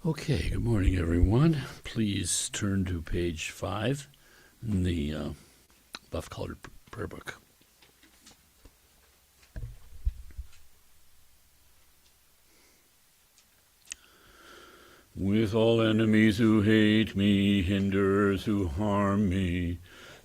Okay, good morning, everyone. Please turn to page 5 in the buff-colored prayer book. With all enemies who hate me, hinderers who harm me,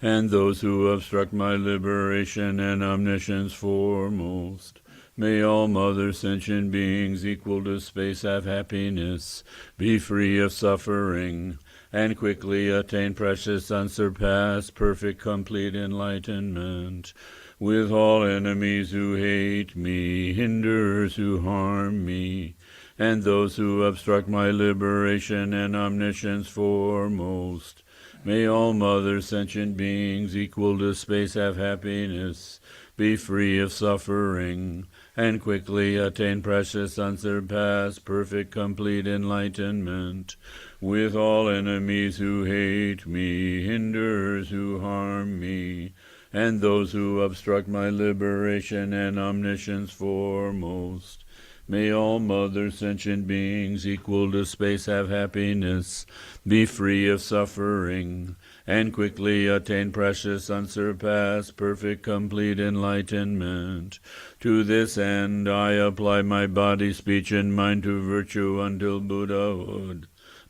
and those who obstruct my liberation and omniscience foremost, may all mother sentient beings equal to space have happiness, be free of suffering, and quickly attain precious, unsurpassed, perfect, complete enlightenment. With all enemies who hate me, hinderers who harm me, and those who obstruct my liberation and omniscience foremost, may all mother sentient beings equal to space have happiness, be free of suffering, and quickly attain precious, unsurpassed, perfect, complete enlightenment. With all enemies who hate me, hinderers who harm me, and those who obstruct my liberation and omniscience foremost, may all mother sentient beings equal to space have happiness, be free of suffering, and quickly attain precious, unsurpassed, perfect, complete enlightenment. To this end I apply my body, speech, and mind to virtue until Buddhahood.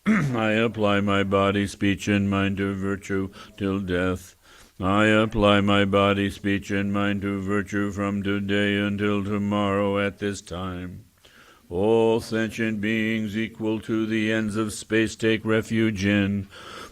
I apply my body, speech, and mind to virtue till death. I apply my body, speech, and mind to virtue from today until tomorrow at this time. All sentient beings equal to the ends of space take refuge in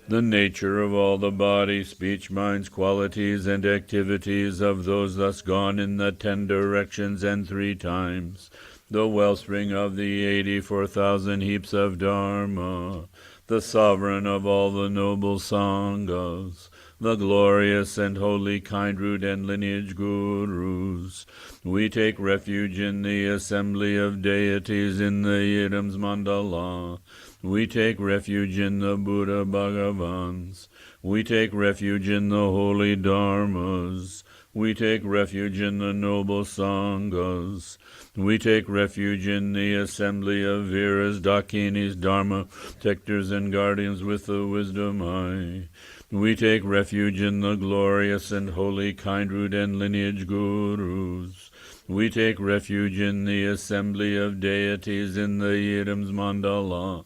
the nature of all the body, speech, minds, qualities, and activities of those thus gone in the 10 directions and 3 times, the wellspring of the 84,000 heaps of Dharma, the sovereign of all the noble Sanghas, the glorious and holy kind root and lineage gurus. We take refuge in the assembly of deities in the Yidam's mandala. We take refuge in the Buddha Bhagavans. We take refuge in the holy Dharmas. We take refuge in the noble Sanghas. We take refuge in the assembly of Viras, Dakinis, Dharma, protectors and guardians with the wisdom eye. We take refuge in the glorious and holy kind root and lineage gurus. We take refuge in the assembly of deities in the Yidam's mandala.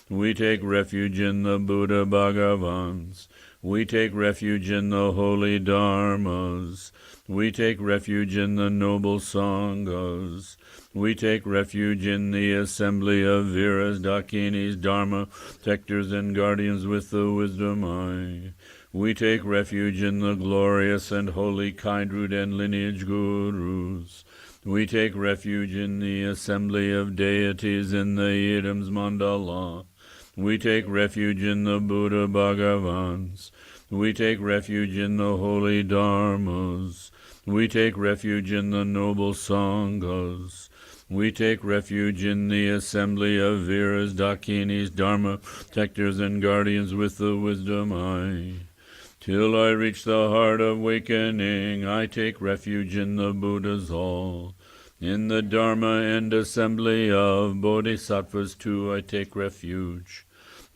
We take refuge in the Buddha Bhagavans. We take refuge in the holy Dharmas. We take refuge in the noble Sanghas. We take refuge in the assembly of Viras, Dakinis, Dharma, protectors and guardians with the wisdom eye. We take refuge in the glorious and holy kind root and lineage gurus. We take refuge in the assembly of deities in the Yidam's mandala. We take refuge in the Buddha Bhagavans. We take refuge in the holy Dharmas. We take refuge in the noble Sanghas. We take refuge in the assembly of Viras, Dakinis, Dharma, protectors and guardians with the wisdom eye. Till I reach the heart of awakening, I take refuge in the Buddha's hall. In the Dharma and assembly of Bodhisattvas too I take refuge.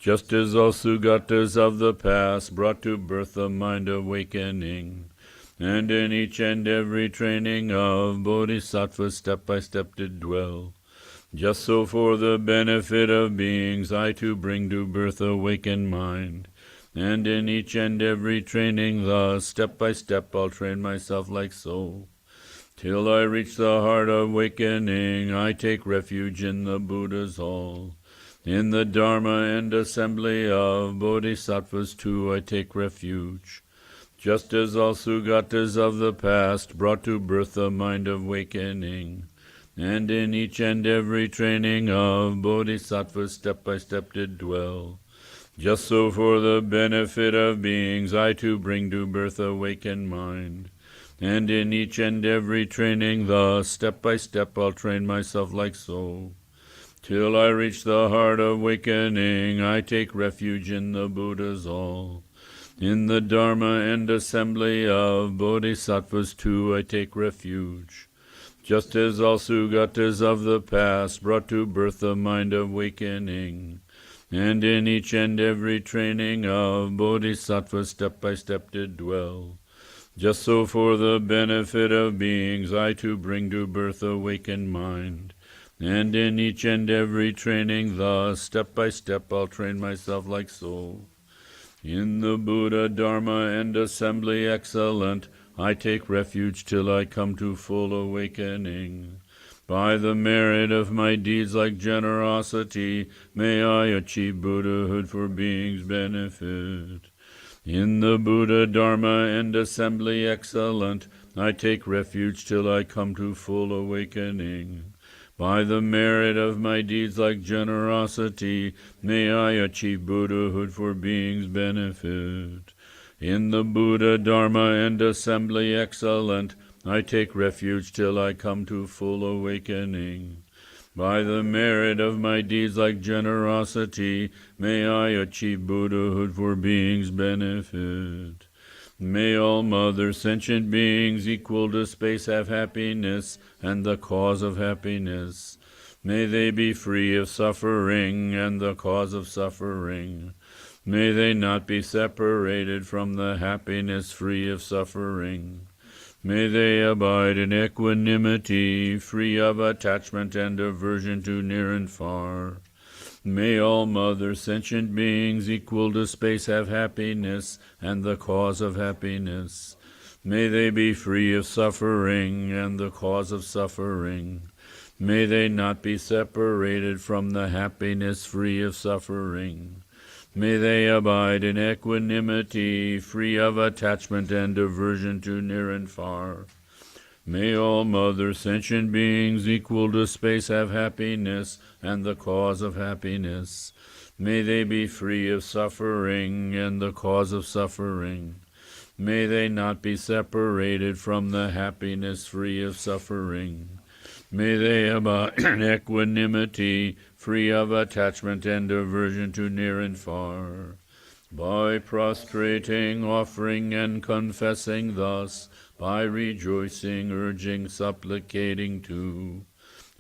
Just as all Sugatas of the past brought to birth the mind awakening, and in each and every training of Bodhisattvas step by step did dwell. Just so for the benefit of beings I too bring to birth awakened mind, and in each and every training thus step by step I'll train myself like so. Till I reach the heart of awakening, I take refuge in the Buddha's hall. In the Dharma and assembly of Bodhisattvas too I take refuge. Just as all Sugatas of the past brought to birth the mind of awakening, and in each and every training of Bodhisattvas step by step did dwell. Just so for the benefit of beings I too bring to birth awakened mind, and in each and every training thus step by step I'll train myself like so. Till I reach the heart of awakening, I take refuge in the Buddha's hall. In the Dharma and assembly of Bodhisattvas too I take refuge. Just as all Sugatas of the past brought to birth the mind of awakening, and in each and every training of Bodhisattva step by step did dwell. Just so for the benefit of beings I to bring to birth awakened mind, and in each and every training thus step by step I'll train myself like so. In the Buddha, Dharma, and assembly excellent, I take refuge till I come to full awakening. By the merit of my deeds like generosity, may I achieve Buddhahood for beings' benefit. In the Buddha, Dharma, and assembly excellent, I take refuge till I come to full awakening. By the merit of my deeds like generosity, may I achieve Buddhahood for beings' benefit. In the Buddha, Dharma, and assembly excellent, I take refuge till I come to full awakening. By the merit of my deeds like generosity, may I achieve Buddhahood for beings' benefit. May all mother sentient beings equal to space have happiness and the cause of happiness. May they be free of suffering and the cause of suffering. May they not be separated from the happiness free of suffering. May they abide in equanimity, free of attachment and aversion to near and far. May all mother sentient beings equal to space have happiness and the cause of happiness. May they be free of suffering and the cause of suffering. May they not be separated from the happiness free of suffering. May they abide in equanimity, free of attachment and aversion to near and far. May all mother sentient beings equal to space have happiness and the cause of happiness. May they be free of suffering and the cause of suffering. May they not be separated from the happiness free of suffering. May they abide in equanimity, free of attachment and aversion to near and far. By prostrating, offering, and confessing thus, by rejoicing, urging, supplicating too,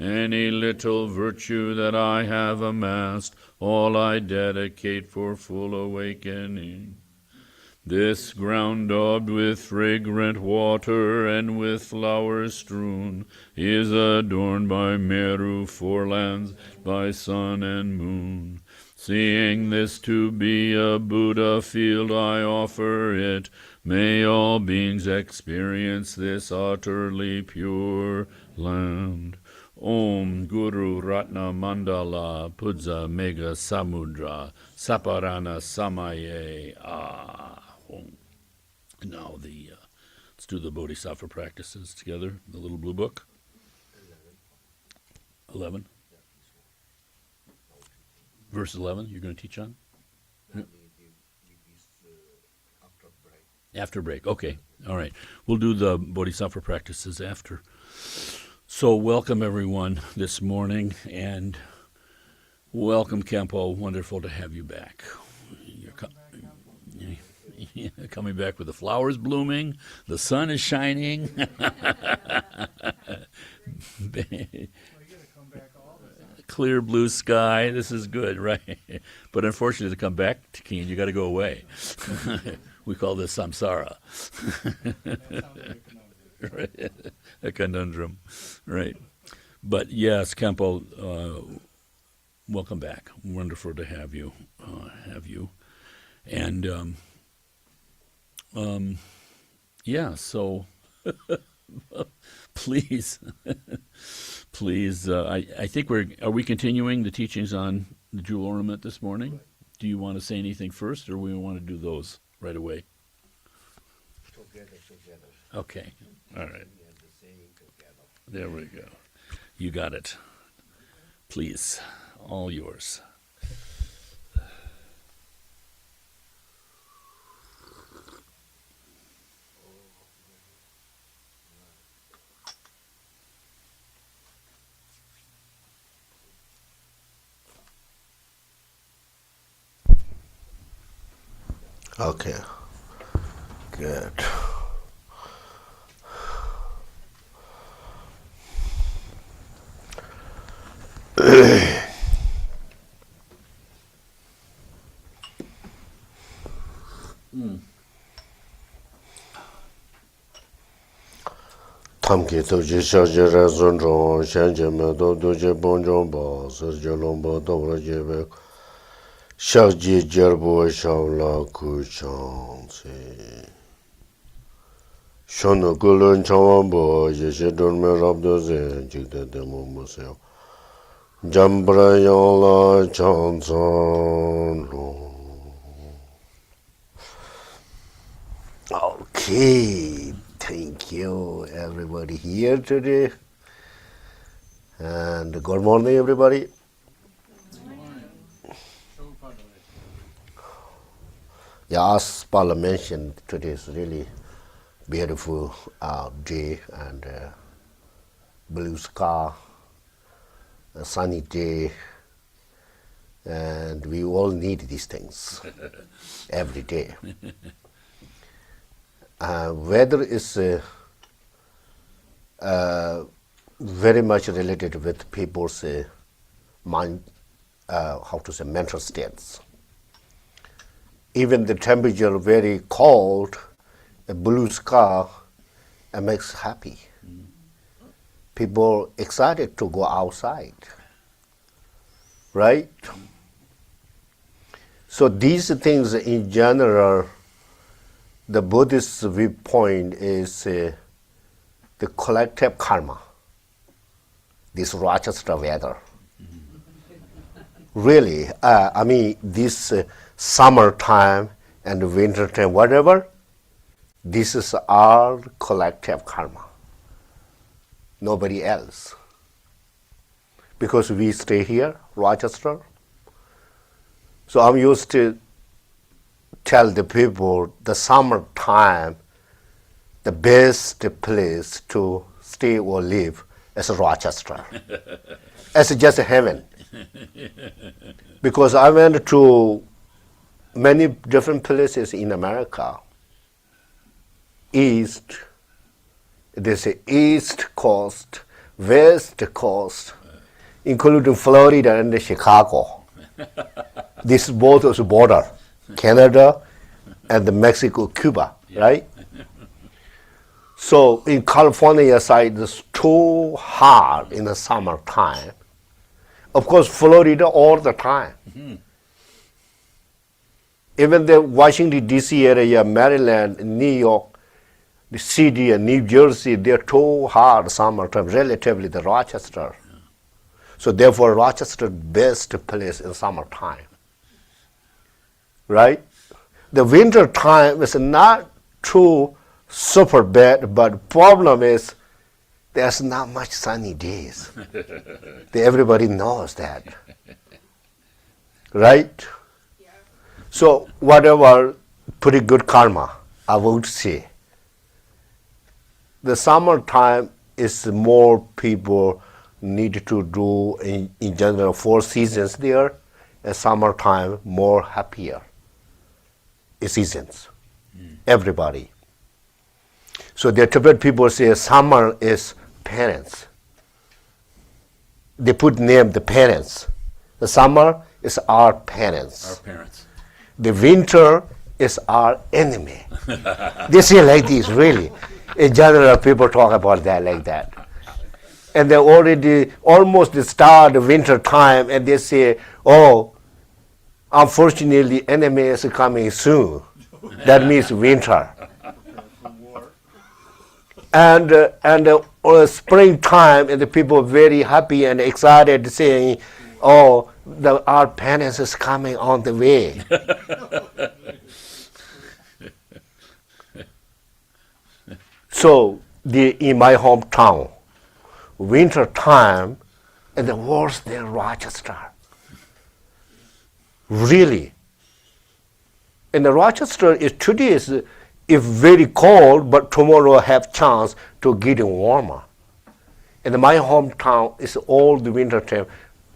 any little virtue that I have amassed, all I dedicate for full awakening. This ground daubed with fragrant water and with flowers strewn is adorned by Meru forelands, by sun and moon. Seeing this to be a Buddha field, I offer it. May all beings experience this utterly pure land. Om Guru Ratna Mandala Pudza Mega Samudra Saparana Samaye Ahom. Now let's do the Bodhisattva practices together, the little blue book. 11. Verse 11, you're going to teach on? After break, okay. All right. We'll do the Bodhisattva practices after. So welcome everyone this morning, and welcome Khenpo. Wonderful to have you back. You're coming back with the flowers blooming, the sun is shining. Clear blue sky. This is good, right? But unfortunately, to come back to Keen, you got to go away. We call this samsara. Right. A conundrum, right? But yes, Khenpo, welcome back. Wonderful to have you. And yeah. So please. I think are we continuing the teachings on the jewel ornament this morning? Do you want to say anything first, or we want to do those right away? Together. Okay. All right. There we go. You got it. Please, all yours. Okay. Good. Tamki toji shaji razon zhong, shanje me do doje bonjong ba, serje lomba dobra jebe, shaji jerbo shavla ku chansi. Shono kulun chawan bo, yeshe dorme rabdo zen, jikde demo museo. Jambra yala chansan lo. Okay, thank you everybody here today. And good morning everybody. Yeah, as Paula mentioned, today is really beautiful day and blue sky, a sunny day, and we all need these things every day. Weather is very much related with people's mind, mental states. Even the temperature very cold, a blue sky, it makes happy. People excited to go outside, right? So these things in general, the Buddhist viewpoint is the collective karma, this Rochester weather. Really, I mean, this summertime and wintertime, whatever, this is our collective karma. Nobody else. Because we stay here, Rochester. So I'm used to tell the people the summertime, the best place to stay or live is Rochester. It's just heaven. Because I went to many different places in America. East, they say East Coast, West Coast, including Florida and Chicago. This both is border, Canada and Mexico, Cuba, right? So in California side, it's too hot in the summertime. Of course, Florida all the time. Even the Washington, D.C. area, Maryland, New York, the city and New Jersey, they're too hot summertime, relatively the Rochester. So therefore, Rochester best place in summertime, right? The winter time is not too super bad, but problem is there's not much sunny days. Everybody knows that, right? Yeah. So whatever, pretty good karma, I would say. The summertime is more people need to do in general 4 seasons there, and summertime more happier seasons. Everybody. So the Tibet people say summer is parents. They put name the parents. The summer is our parents. Our parents. The winter is our enemy. They say like this, really. In general, people talk about that like that. And they already almost start the winter time and they say, oh, unfortunately, enemy is coming soon. That means winter. And springtime, and the people very happy and excited, saying, "Oh, our parents is coming on the way." So, in my hometown, winter time, and the worse than Rochester. Really. And the Rochester is today is very cold, but tomorrow have chance to get warmer. And my hometown is all the winter time,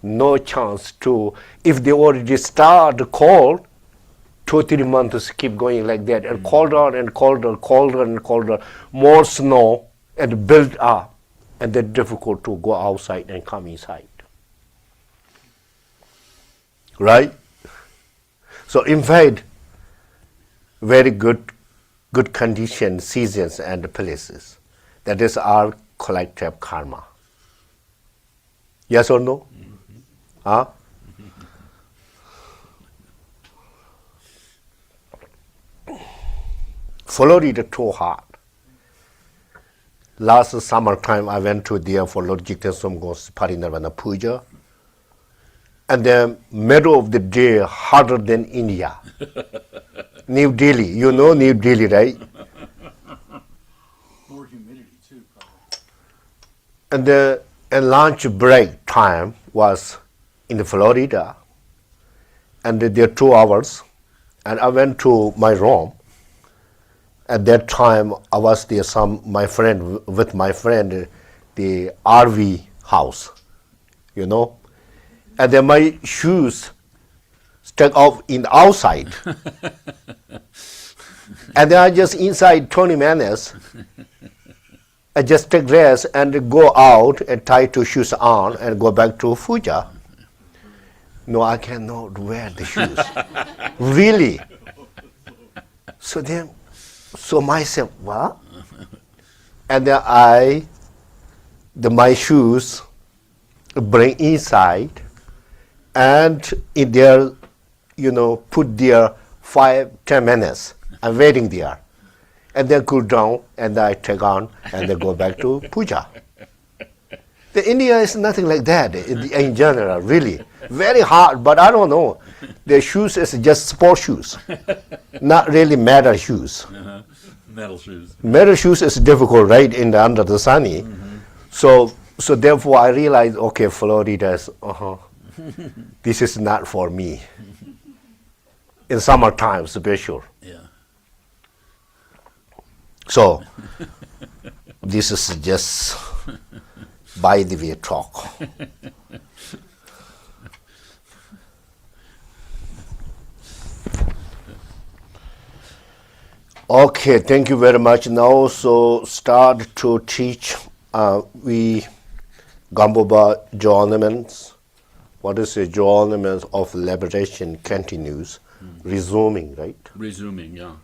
no chance to, if they already start cold, 2-3 months keep going like that, and colder and colder, colder and colder, more snow and build up, and then difficult to go outside and come inside. Right? So in fact, very good condition, seasons and places. That is our collective karma. Yes or no? Huh? Florida too hot. Last summertime, I went to there for Lord Jitensomgo's Parinirvana Puja. And the middle of the day, hotter than India. New Delhi, you know New Delhi, right? More humidity too, probably. And the lunch break time was in Florida. And there 2 hours. And I went to my room. At that time, I was there with my friend, the RV house, you know. And then my shoes stuck out in the outside. And then I just inside 20 minutes, I just take rest and go out and tie 2 shoes on and go back to Fuja. No, I cannot wear the shoes. Really. So myself, what? And then my shoes bring inside and in there, put there 5-10 minutes. I'm waiting there. And then cool down and I take on and then go back to puja. The India is nothing like that in general, really. Very hard, but I don't know. The shoes is just sport shoes, not really metal shoes. Metal shoes. Metal shoes is difficult, right, under the sunny. Mm-hmm. So therefore I realized, okay, Florida is, this is not for me. In summertime, special. Yeah. So this is just by the way talk. Okay, thank you very much. Now, so start to teach. We Gamboba Ornaments. What is the Ornaments of liberation continues, resuming, right? Resuming, yeah.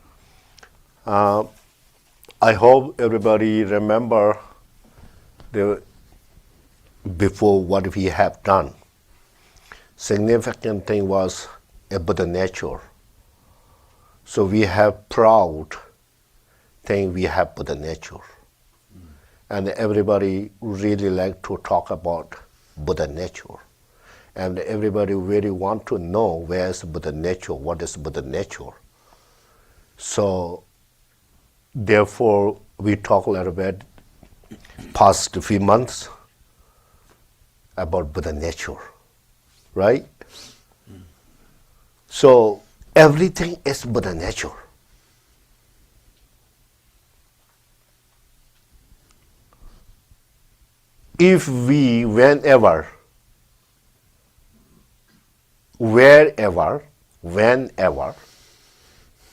I hope everybody remember before what we have done. Significant thing was about the nature. So we have proud thing we have Buddha nature. And everybody really like to talk about Buddha nature. And everybody really want to know where is Buddha nature, what is Buddha nature. So therefore we talk a little bit past few months about Buddha nature, right? So everything is Buddha nature. If we, whenever,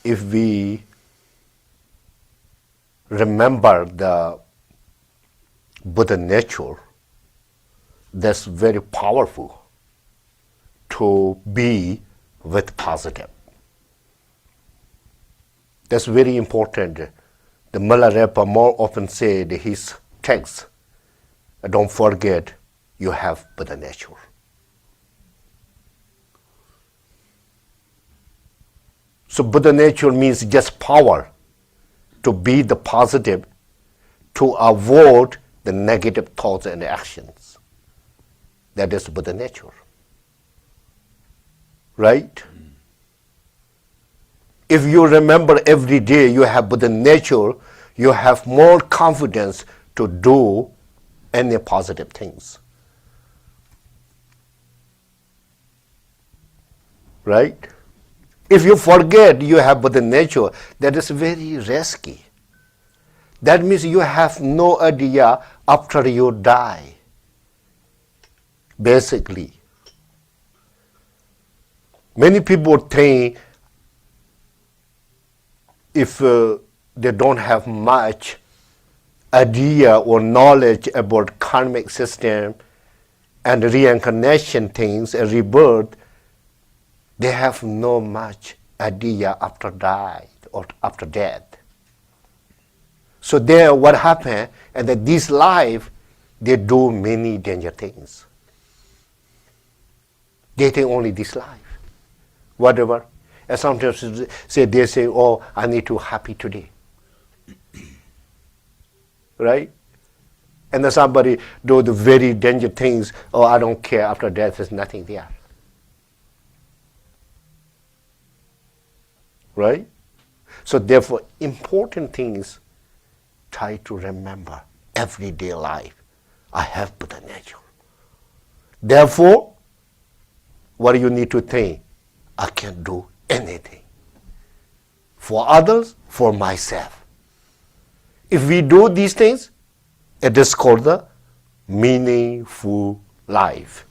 if we remember the Buddha nature, that's very powerful to be with positive. That's very important. The Milarepa more often said his text, don't forget you have Buddha nature. So Buddha nature means just power to be the positive, to avoid the negative thoughts and actions. That is Buddha nature. Right? If you remember every day you have Buddha nature, you have more confidence to do any positive things. Right? If you forget you have Buddha nature, that is very risky. That means you have no idea after you die. Basically. Many people think if they don't have much idea or knowledge about karmic system and reincarnation things and rebirth, they have no much idea after die or after death. So there, what happened? And that this life, they do many danger things. They think only this life, whatever. And sometimes they say, "Oh, I need to happy today," right? And then somebody do the very danger things. "Oh, I don't care. After death, there's nothing there," right? So therefore, important things. Try to remember everyday life. I have Buddha nature. Therefore, what do you need to think? I can do anything. For others, for myself. If we do these things, it is called the meaningful life.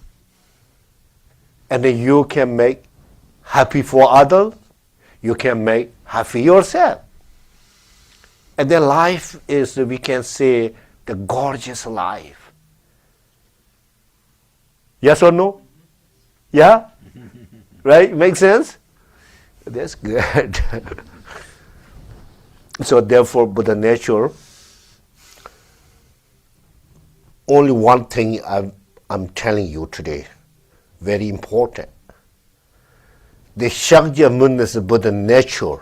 And then you can make happy for others, you can make happy yourself. And then life is, we can say, the gorgeous life. Yes or no? Yeah? Right? Make sense? That's good. So therefore, Buddha nature, only one thing I'm telling you today, very important. The Shakyamuni is Buddha nature.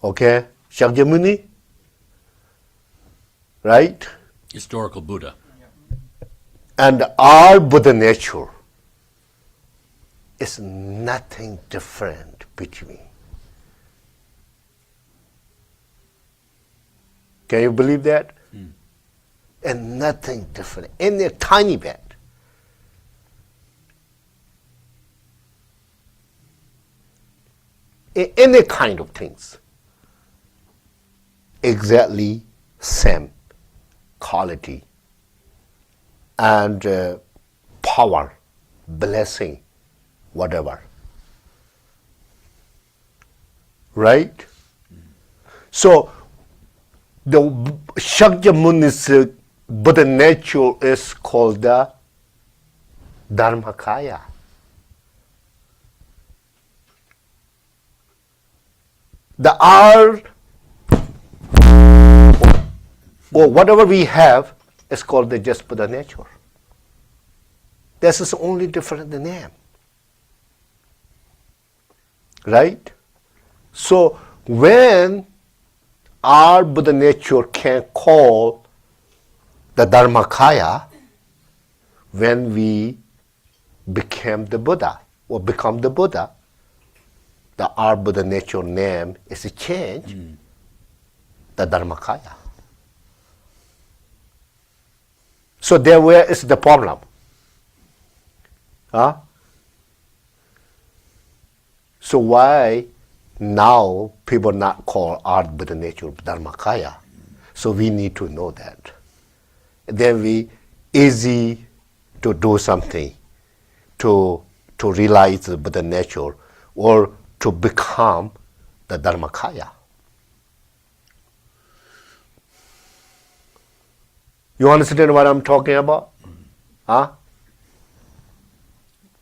Okay? Shakyamuni? Right? Historical Buddha. And our Buddha nature is nothing different between. Can you believe that? And nothing different, in a tiny bit. In any kind of things. Exactly same quality and power, blessing, whatever. Right? So the Shakyamuni's Buddha nature is called the Dharmakaya. The art or whatever we have is called the just Buddha nature. This is only different the name. Right? So when our Buddha nature can call the Dharmakaya, when we became the Buddha or become the Buddha, the our Buddha nature name is a change, the Dharmakaya. So there where is the problem? Huh? So why now people not call our Buddha nature Dharmakaya? So we need to know that. Then we easy to do something to realize the Buddha nature or to become the Dharmakaya. You understand what I'm talking about? Huh?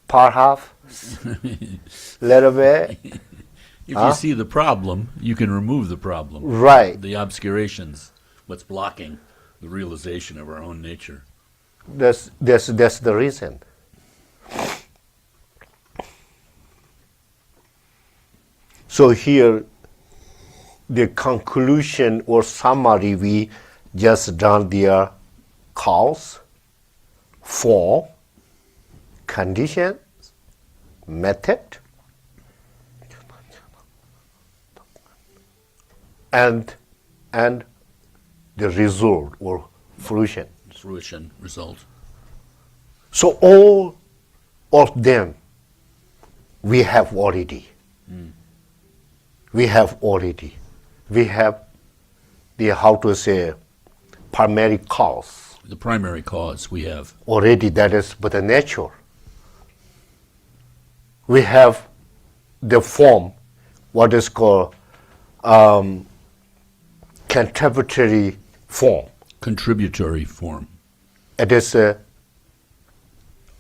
Perhaps? Little bit? If you see the problem, you can remove the problem. Right. The obscurations, what's blocking the realization of our own nature. That's the reason. So here, the conclusion or summary we just done there: cause, form, conditions, method, and the result or fruition. Fruition, result. So all of them we have already. We have already. We have the, how to say, primary cause. The primary cause we have. Already that is Buddha nature. We have the form, what is called contributory form. Contributory form. It is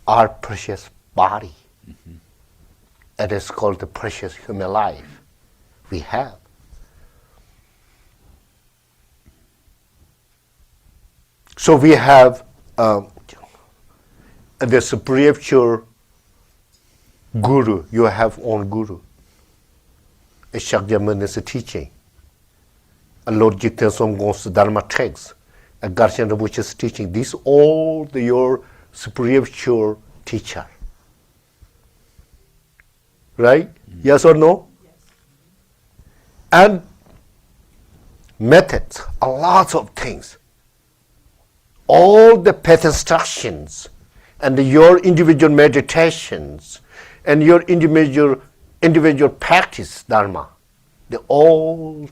our precious body. It is called the precious human life we have. So we have the spiritual guru. You have own guru. A Shakyamuni teaching. A Lord Jigten Somgong's Dharma text. A Garshan Rinpoche's teaching. These all your spiritual teacher. Right? Yes or no? Yes. And methods, a lot of things. All the path instructions and your individual meditations and your individual practice dharma, they all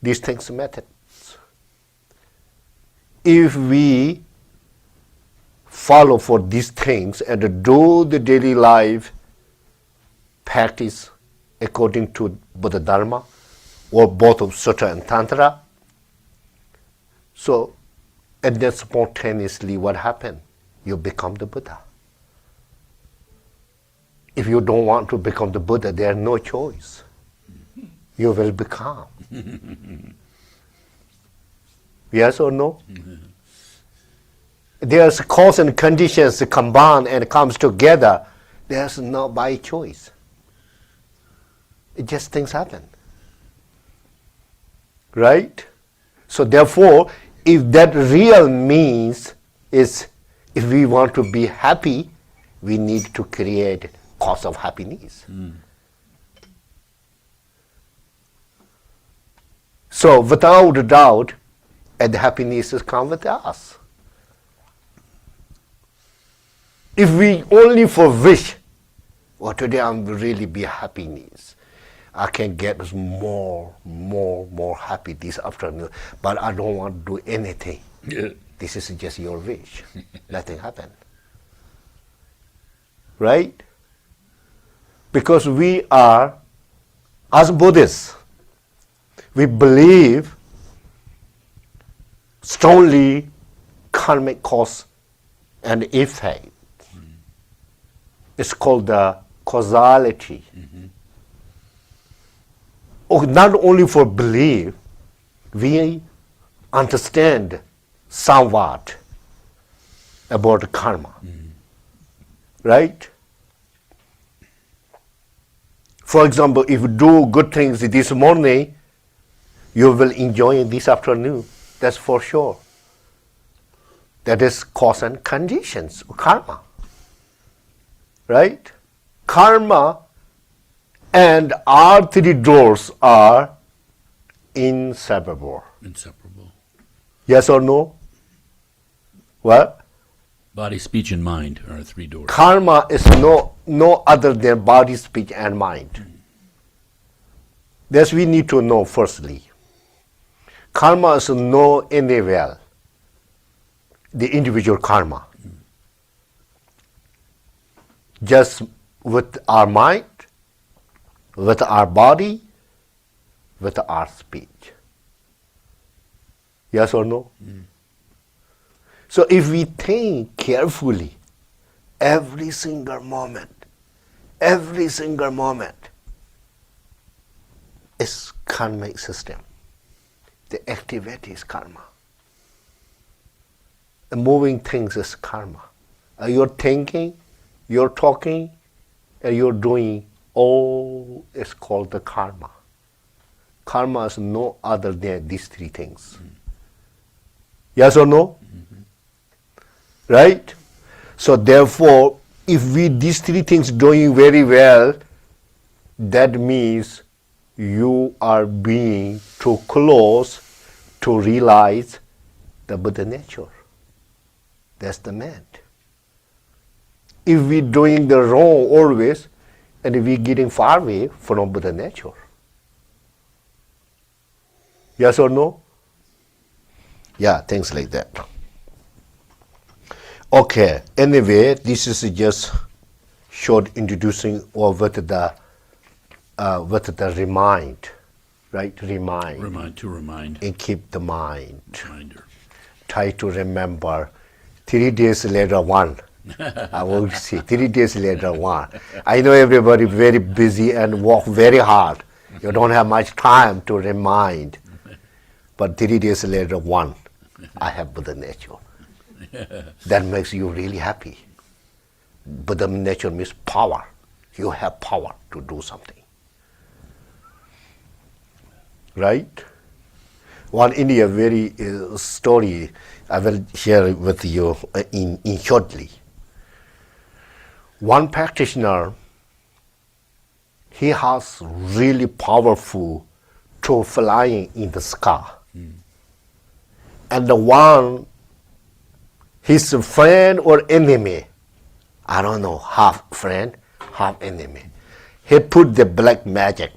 these things methods. If we follow for these things and do the daily life practice according to Buddha Dharma, or both of Sutra and Tantra, so and then spontaneously what happened? You become the Buddha. If you don't want to become the Buddha, there's no choice. You will become. Yes or no? There's cause and conditions combine and comes together. There's no by choice. It just things happen. Right? So therefore, if that real means is, if we want to be happy, we need to create cause of happiness. So without doubt, and happiness has come with us. If we only for wish, well, today I'm really be happiness. I can get more happy this afternoon, but I don't want to do anything. Yeah. This is just your wish. Nothing happened. Right? Because we are, as Buddhists, we believe strongly karmic cause and effect. It's called the causality. Not only for belief, we understand somewhat about karma. Right? For example, if you do good things this morning, you will enjoy it this afternoon. That's for sure. That is cause and conditions, karma. Right? Karma and our three doors are inseparable. Inseparable. Yes or no? What? Body, speech, and mind are three doors. Karma is no other than body, speech, and mind. This we need to know firstly. Karma is no anywhere, the individual karma. Just with our mind, with our body, with our speech. Yes or no? So if we think carefully, every single moment is karmic system. The activity is karma. The moving things is karma. You're thinking, you're talking, and you're doing, all is called the karma. Karma is no other than these three things. Yes or no? Right? So therefore, if we these three things doing very well, that means you are being too close to realize the Buddha nature. That's the man. If we doing the wrong always, and we getting far away from Buddha nature. Yes or no? Yeah, things like that. Okay, anyway, this is just short introducing or with the remind, right? Remind. To remind. And keep the mind. Reminder. Try to remember 3 days later one. I will see 3 days later one. I know everybody very busy and work very hard. You don't have much time to remind. But 3 days later one. I have Buddha nature. That makes you really happy. Buddha nature means power. You have power to do something. Right? One India very story I will share with you in shortly. One practitioner, he has really powerful to flying in the sky. And the one, his friend or enemy, I don't know, half friend, half enemy, he put the black magic.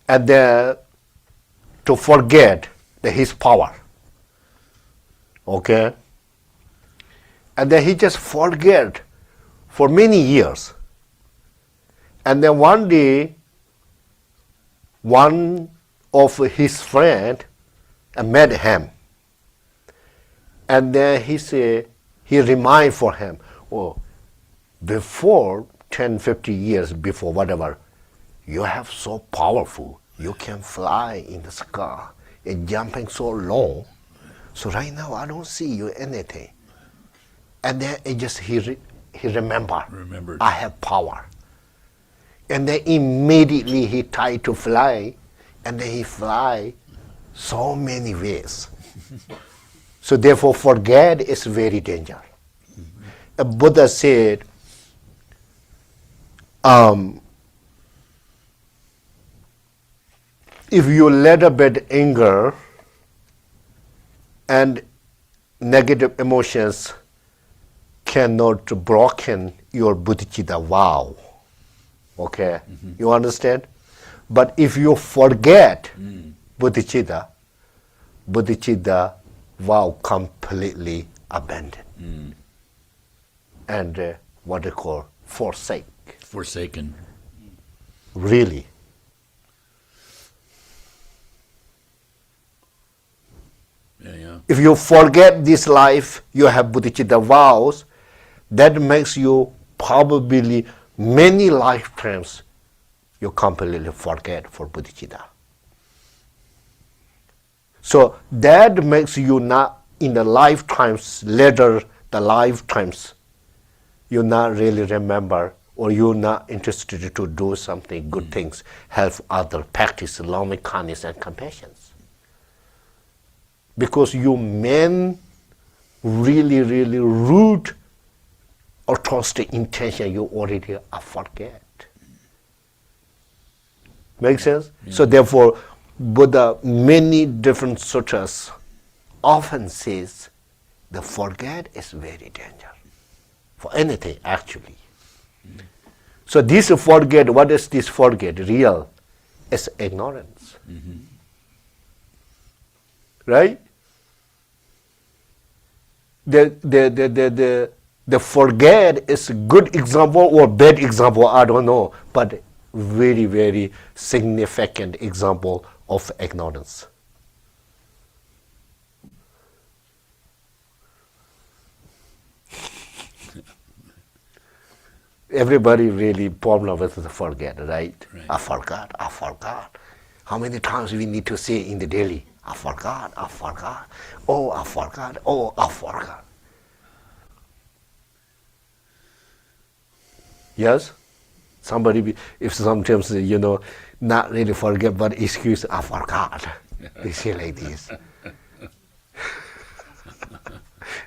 And then to forget his power. Okay? And then he just forget for many years. And then one day, one of his friend met him. And then he remind for him, oh, before 10, 50 years before, whatever, you have so powerful. You can fly in the sky and jumping so long. So right now I don't see you anything. And then he remembered. I have power. And then immediately he tried to fly, and then he fly so many ways. So therefore forget is very dangerous. Buddha said, if you let a bit anger and negative emotions cannot broken your bodhicitta vow. Okay? You understand? But if you forget bodhicitta vow completely abandoned. And what they call Forsaken. Really. Yeah. If you forget this life, you have bodhicitta vows, that makes you probably many lifetimes you completely forget for bodhicitta. So that makes you not in the lifetimes, later the lifetimes, you not really remember or you're not interested to do something, good things, help others, practice loving kindness and compassion. Because you mean really, really rude or trusted intention, you already forget. Make sense? Yeah. So therefore, Buddha, many different sutras often says the forget is very dangerous for anything actually. So this forget, what is this forget? Real is ignorance. Right? The forget is a good example or bad example, I don't know, but very, very significant example of ignorance. Everybody really problem with the forget, right? I forgot. How many times we need to say in the daily, I forgot. Oh, I forgot. Yes? Somebody, if sometimes, not really forget, but excuse, I forgot. They say like this.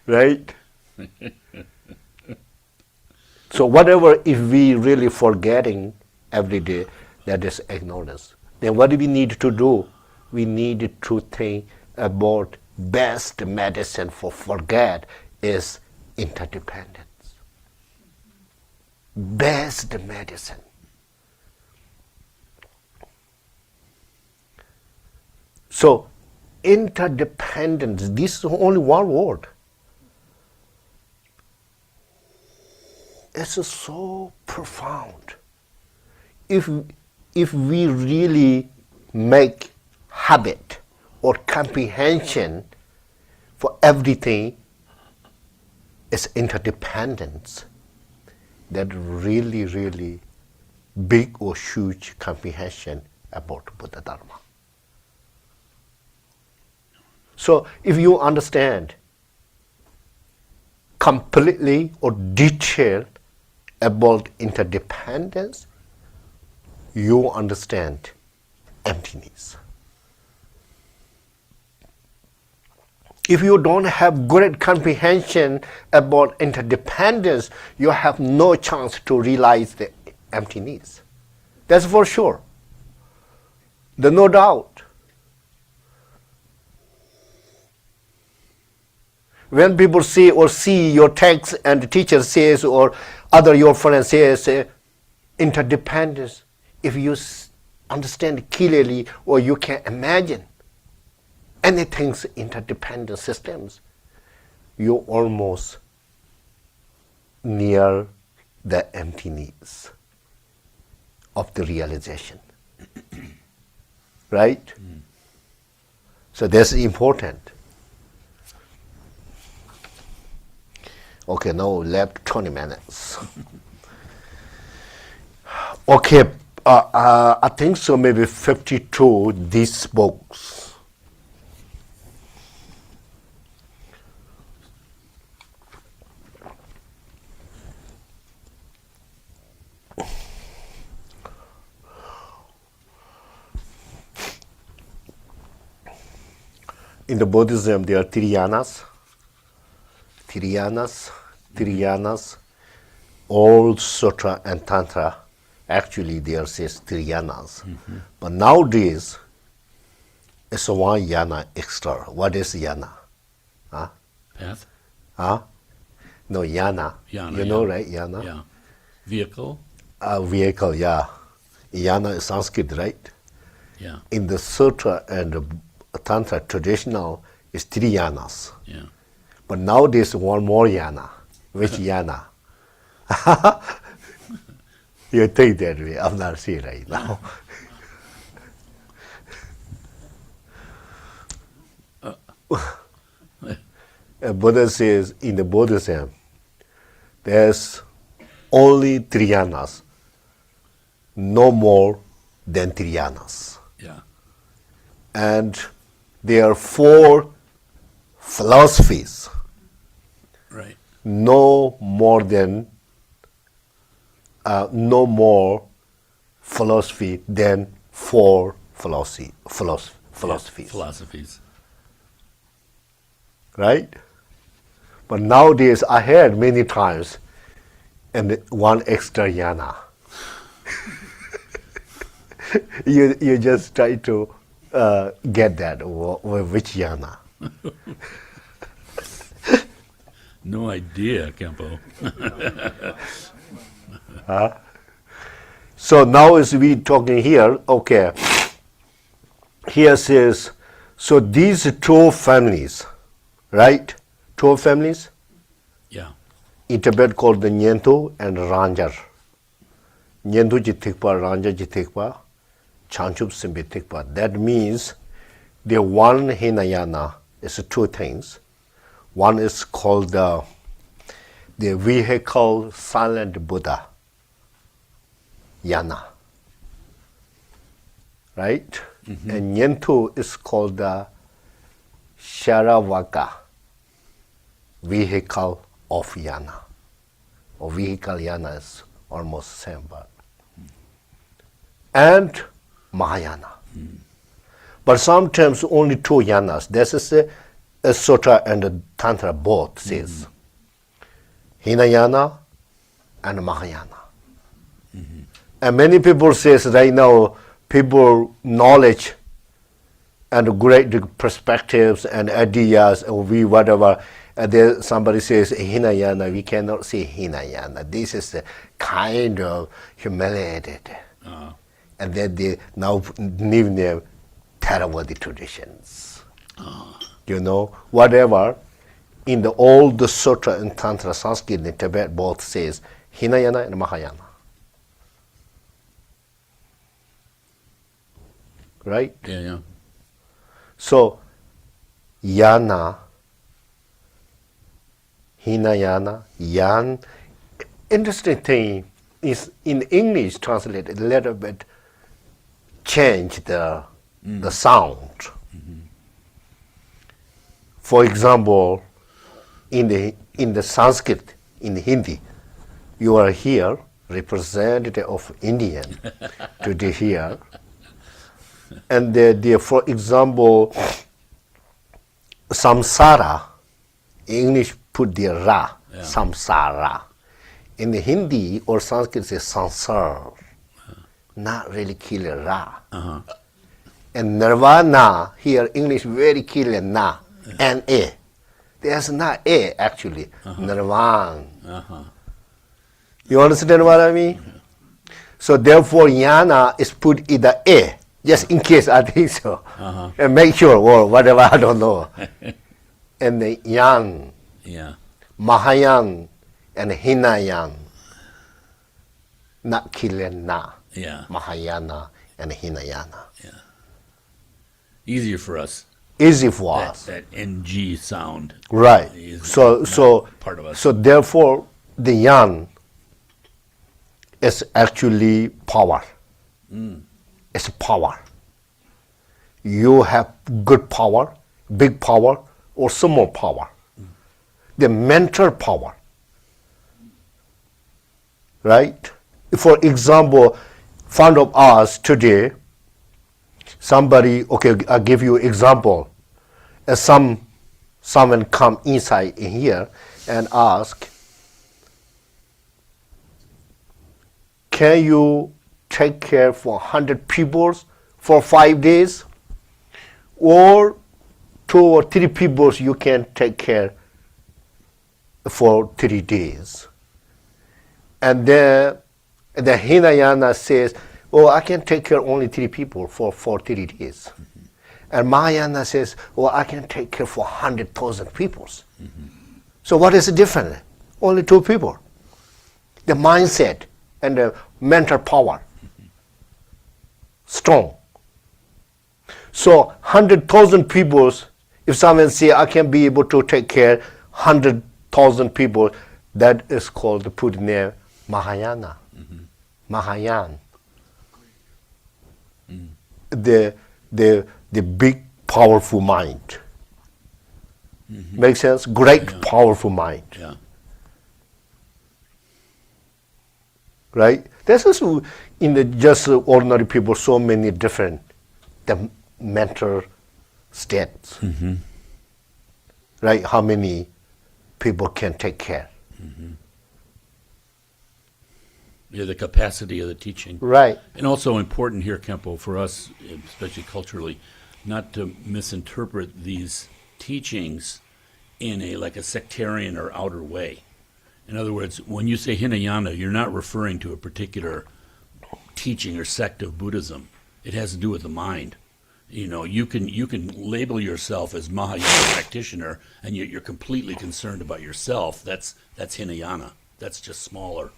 Right? So whatever, if we really forgetting every day, that is ignorance. Then what do we need to do? We need to think about best medicine for forget is interdependence. Best medicine. So interdependence, this is only one word. It's so profound. If we really make habit or comprehension for everything is interdependence, that really, really big or huge comprehension about Buddha Dharma. So if you understand completely or detailed about interdependence, you understand emptiness. If you don't have great comprehension about interdependence, you have no chance to realize the emptiness. That's for sure. There's no doubt. When people say or see your text and the teacher says or other your friend says interdependence, if you understand clearly or you can imagine anything's interdependent systems, you almost near the emptiness of the realization. Right? So that's important. Okay, now left 20 minutes. Okay, I think so, maybe 52, these books. In the Buddhism, there are Triyanas, all Sutra and Tantra. Actually, there says Triyanas. But nowadays, it's one yana extra. What is yana? Huh? Path? Huh? No, yana. Yana, You know, yeah. right? Yana? Yeah. Vehicle? Vehicle, yeah. Yana is Sanskrit, right? Yeah. In the Sutra and the Tantra traditional, is three yanas. Yeah. But nowadays, one more yana. Which yana? You think that way. I'm not saying right now. Buddha says in the Buddhism, there's only three yanas, no more than three yanas. Yeah. And there are four philosophies, Right. no more philosophy than four philosophies. Philosophies. Right? But nowadays, I heard many times, and one extra yana. you just try to get that, which yana. No idea, Khenpo. So now as we talking here, okay, here says, so these two families, right? Two families, Yeah. in Tibet called the Nyentu and Ranjar. Nyentu Jitikpa, Ranjar Jitikpa, Chanchup Simbi Tikpa. That means the one Hinayana is two things. One is called the vehicle silent Buddha, Yana. Right? And Nyentu is called the Sharavaka, vehicle of Yana. Or vehicle Yana is almost the same word. And Mahayana. But sometimes only two yanas. This is a Sutra and a Tantra both says. Hinayana and Mahayana. And many people says right now, people knowledge and great perspectives and ideas, or we whatever, and then somebody says Hinayana, we cannot say Hinayana. This is a kind of humiliated. And then they now name them Theravada traditions. You know, whatever, in the old Sutra and Tantra, Sanskrit and Tibet both says Hinayana and Mahayana. Right? Yeah, yeah. So, Yana, Hinayana, Yan. Interesting thing is in English translated a little bit change the sound. For example, in the Sanskrit, in Hindi, you are here, representative of Indian, today here. And for example, samsara, English put the ra, samsara. In the Hindi or Sanskrit, it's sansar, not really clear ra. And nirvana, here English very clear na, and a. There's not a actually, nirvana. You understand what I mean? So therefore, yana is put either a, just in case I think so, and make sure or whatever I don't know. And the yan, Mahayan, and Hinayan, not Kilena, Mahayana and Hinayana. Easier for us. Easy for us. That NG sound. Right. Is So part of us. So therefore, the yan is actually power. It's power. You have good power, big power, or small power. The mental power. Right? For example, front of us today, somebody, okay, I'll give you example. Someone come inside in here and ask, can you take care for 100 people for 5 days? Or 2 or 3 people you can take care for 3 days. And then the Hinayana says, oh, I can take care only 3 people for 3 days. And Mahayana says, oh, I can take care for 100,000 people. So what is the difference? Only 2 people. The mindset and the mental power, strong. So 100,000 people, if someone say I can be able to take care 100,000 people, that is called the put name Mahayana, Mahayana. The big powerful mind. Make sense? Great powerful mind. Yeah. Right? This is in the just ordinary people so many different the mental states. Right? How many people can take care? Yeah, the capacity of the teaching. Right. And also important here, Khenpo, for us, especially culturally, not to misinterpret these teachings in a sectarian or outer way. In other words, when you say Hinayana, you're not referring to a particular teaching or sect of Buddhism. It has to do with the mind. You know, you can label yourself as Mahayana practitioner, and you're completely concerned about yourself. That's Hinayana. That's just smaller.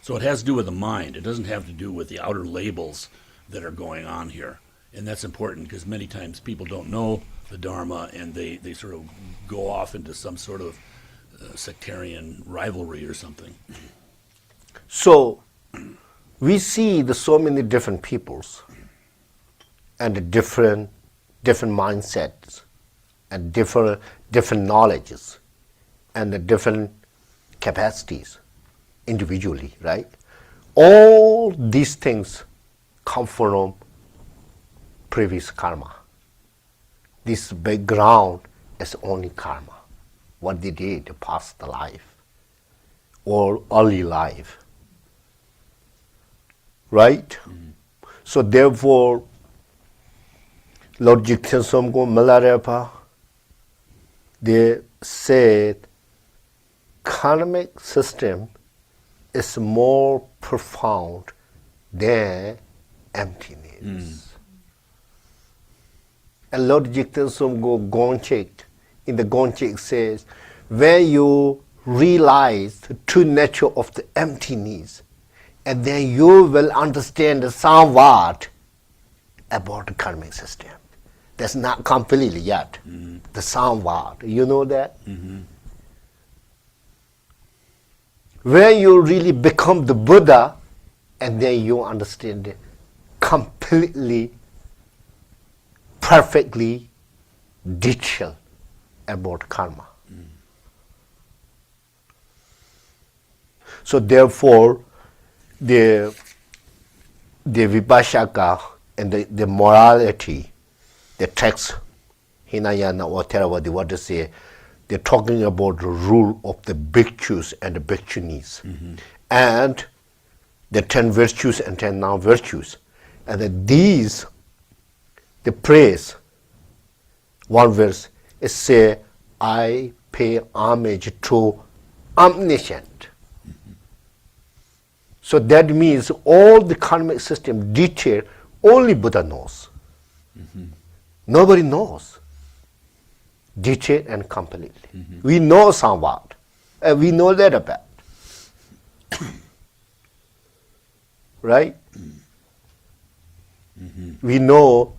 So it has to do with the mind. It doesn't have to do with the outer labels that are going on here. And that's important because many times people don't know the Dharma and they sort of go off into some sort of sectarian rivalry or something. So we see so many different peoples and the different mindsets and different knowledges and the different capacities individually, right? All these things come from previous karma. This background is only karma, what they did past life or early life, right? So therefore, Lord Jigten Go Malarepa, they said karmic system is more profound than emptiness. And Lord Jigten Go Gonchik, in the Gonchik says, when you realize the true nature of the emptiness, and then you will understand somewhat about the karmic system. That's not completely yet. The somewhat, you know that? When you really become the Buddha, and then you understand it completely, perfectly, detailed about karma. So therefore, the Vipashaka and the morality, the text, Hinayana or Theravada, what they say, they're talking about the rule of the bhikkhus and the bhikshunis, and the 10 virtues and 10 non-virtues. And that these, the praise, one verse, is say, I pay homage to omniscient. So that means all the karmic system detail only Buddha knows. Nobody knows detail and completely. We know somewhat, and we know that about. Right? We know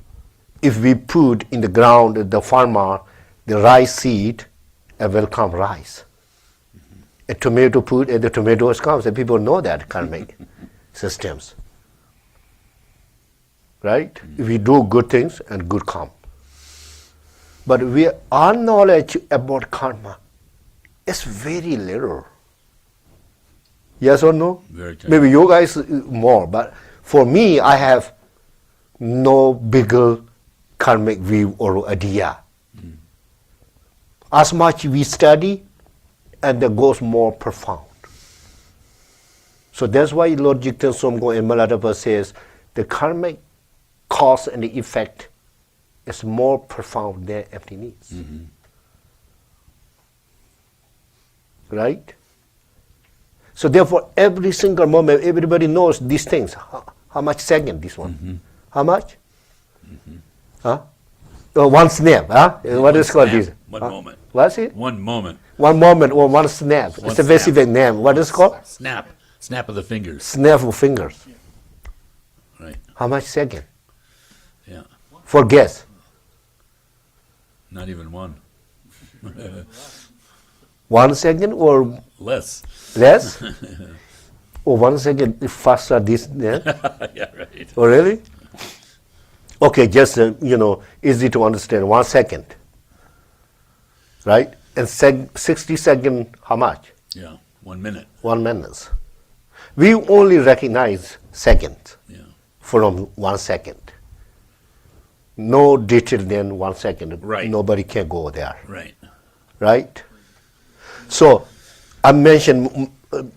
if we put in the ground the farmer the rice seed, it will come rice. A tomato put and the tomatoes comes, and people know that karmic systems. Right? If we do good things and good come. But our knowledge about karma is very little. Yes or no? Very tight. Maybe you guys more, but for me, I have no bigger karmic view or idea. As much we study, and it goes more profound. So that's why Lord Jigten Somgo in Maladapa says the karmic cause and the effect is more profound than emptiness. Right? So therefore, every single moment, everybody knows these things. How much second this one? How much? Huh? Oh, one snap, huh? What is called this? One moment. What's it? 1 moment. 1 moment or one snap. One It's a specific snap. name. What is it called? Snap. Snap of the fingers. Snap of fingers. Right. How much second? Yeah. For guess. Not even one. 1 second or Less. less? Or 1 second faster this, yeah? Yeah, right. Oh, really? Okay, just, easy to understand. 1 second. Right? And 60 second, how much? Yeah. 1 minute. 1 minute. We only recognize seconds Yeah. from 1 second. No detail than 1 second. Right. Nobody can go there. Right. Right? So, I mentioned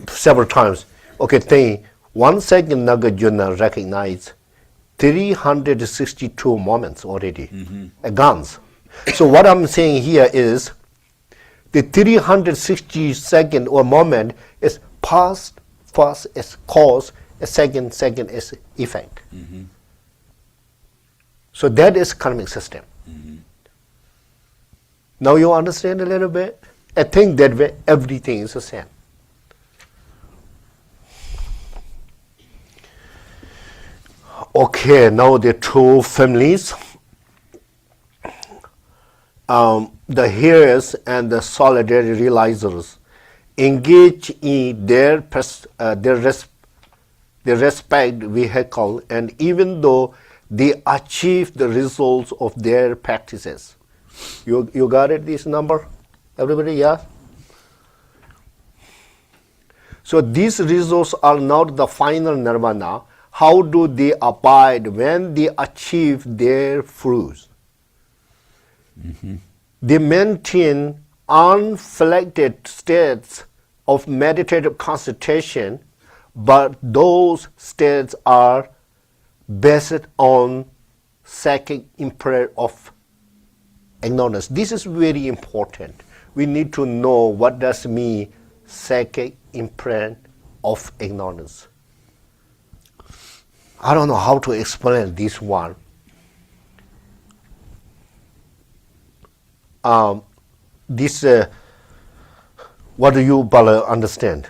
several times, okay, 1 second Nagarjuna recognized 362 moments already, a guns. So what I'm saying here is, the 360 or moment is past, first is cause, a second is effect. So that is karmic system. Now you understand a little bit? I think that way everything is the same. Okay, now the two families. The hearers and the solidarity realizers engage in their respect vehicle, and even though they achieve the results of their practices. You got it, this number? Everybody, yeah? So these results are not the final nirvana. How do they abide when they achieve their fruits? They maintain unflected states of meditative concentration, but those states are based on psychic imprint of ignorance. This is very important. We need to know what does mean psychic imprint of ignorance. I don't know how to explain this one. What do you, Bala, understand?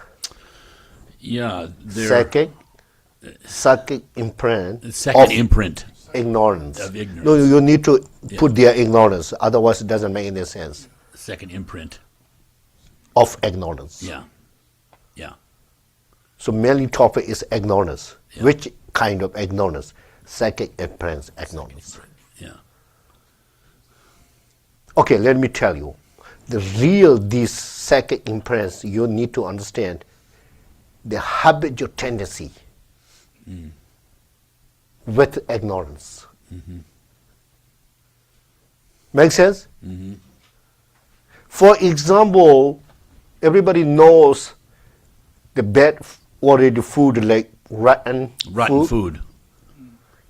Yeah. They're Psychic imprint second of imprint ignorance. of ignorance. No, you need to put their ignorance, otherwise it doesn't make any sense. Second imprint. Of ignorance. Yeah. Yeah. So mainly topic is ignorance. Yeah. Which kind of ignorance? Psychic imprint ignorance. Yeah. Okay, let me tell you the real, this second impress, you need to understand the habitual tendency with ignorance. Make sense? For example, everybody knows the bad already food like rotten food.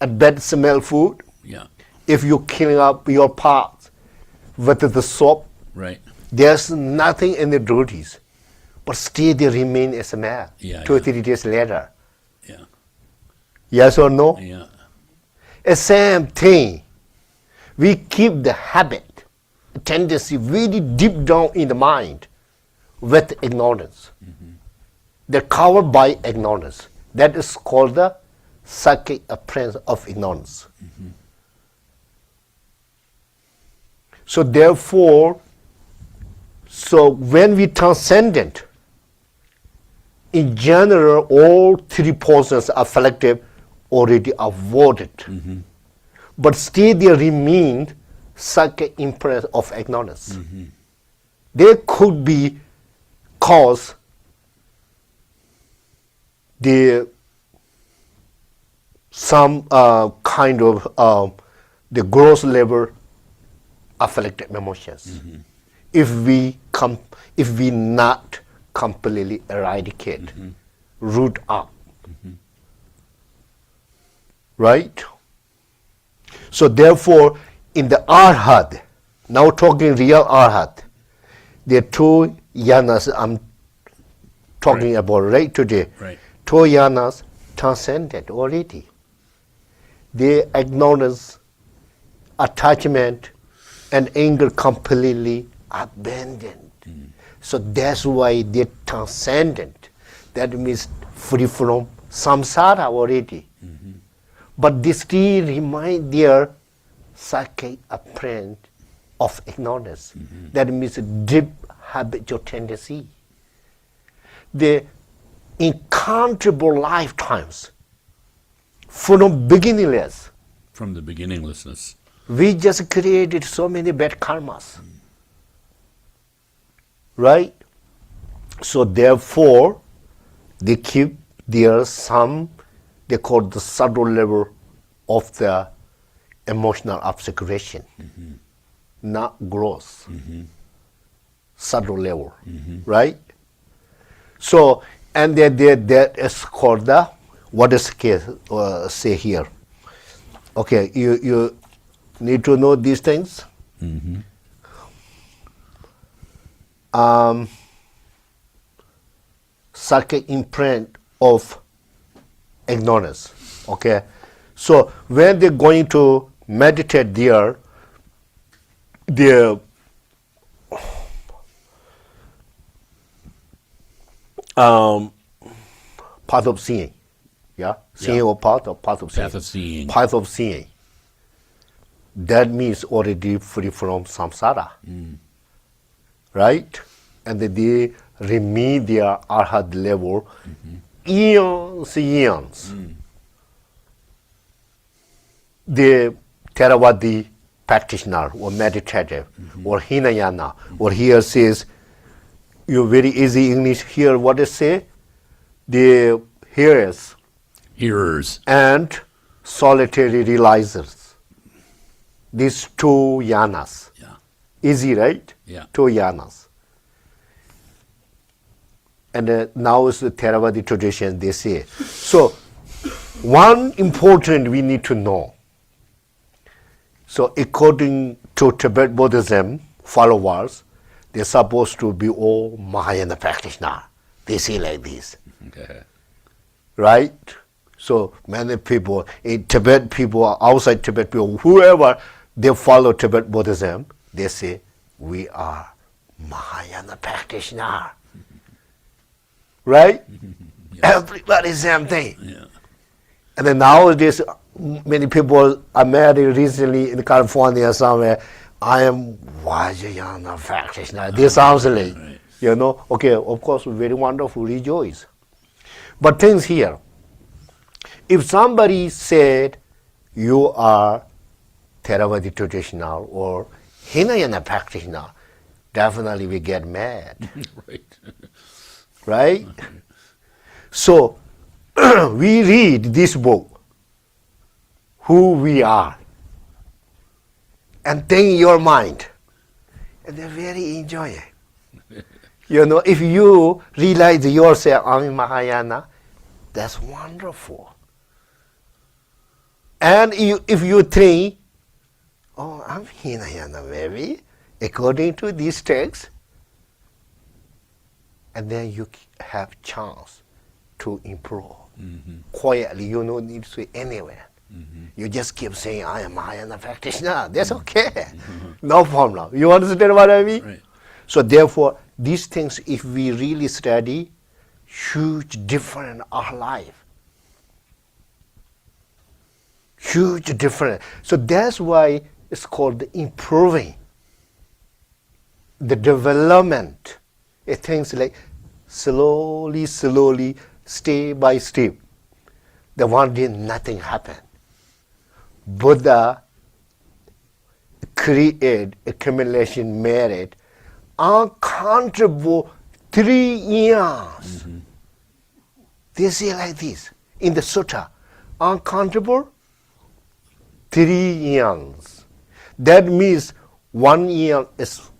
and bad smell food. Yeah. If you clean up your parts with the soap, Right. there's nothing in the dirties, but still they remain a smell. Yeah, 2 or yeah. 3 days later. Yeah. Yes or no? Yeah. The same thing. We keep the habit, tendency really deep down in the mind with ignorance. They're covered by ignorance. That is called the psychic appearance of ignorance. So therefore, when we transcendent, in general, all three portions are afflictive already avoided. But still there remained psychic impress of ignorance. There could be cause some kind of the gross level afflicted emotions. If we not completely eradicate, root out, right? So therefore, in the arhat, now talking real arhat, there are two yanas I'm talking about right today. Right. Two yanas transcended already. They acknowledge attachment and anger completely abandoned. So that's why they transcendent. That means free from samsara already. But they still remain their psychic apparent of ignorance. That means deep habitual tendency. The incountable lifetimes from beginningless, From the beginninglessness. we just created so many bad karmas. Right? So therefore, they keep their some, they call the subtle level of the emotional obscuration, not gross, subtle level, right? So, and that is called the, what is case, say here? Okay, you need to know these things. Psychic imprint of ignorance. Okay, so when they're going to meditate there, their path of seeing, seeing or path of seeing. Path of seeing. Path of seeing. That means already free from samsara, right? And they remain their arhat level eons. The Theravadi practitioner or meditative or Hinayana or here says, you very easy English here, what it say? The hearers Hearers. and solitary realizers. These two yanas. Yeah. Easy, right? Yeah. Two yanas. And now is the Theravadi tradition, they say. So, one important we need to know. So, according to Tibet Buddhism followers, they're supposed to be all Mahayana practitioners. They say like this. Okay. Right? So many people, in Tibet people, outside Tibet people, whoever, they follow Tibet Buddhism, they say, we are Mahayana practitioner. Right? Everybody same thing. Yeah. And then nowadays, many people are married recently in California somewhere, I am Vajrayana practitioner. They sounds like, right. you know, okay, of course, very wonderful, rejoice. But things here, if somebody said you are Theravadi traditional or Hinayana practitioner, definitely we get mad, Right. right? So we read this book, who we are, and think your mind, and they very enjoy it. You know, if you realize yourself, I'm in Mahayana, that's wonderful. And if you think, oh, I'm Hinayana maybe, according to these texts, and then you have chance to improve. Quietly, you don't need to say anywhere. You just keep saying, I am Mahayana practitioner. That's okay. No problem. You understand what I mean? Right. So therefore, these things, if we really study, huge difference in our life. Huge difference. So that's why it's called the improving. The development. It things like slowly, slowly, step by step. The one day nothing happened. Buddha created accumulation merit uncountable 3 years. They say like this in the sutta, uncountable 3 years. That means 1 year is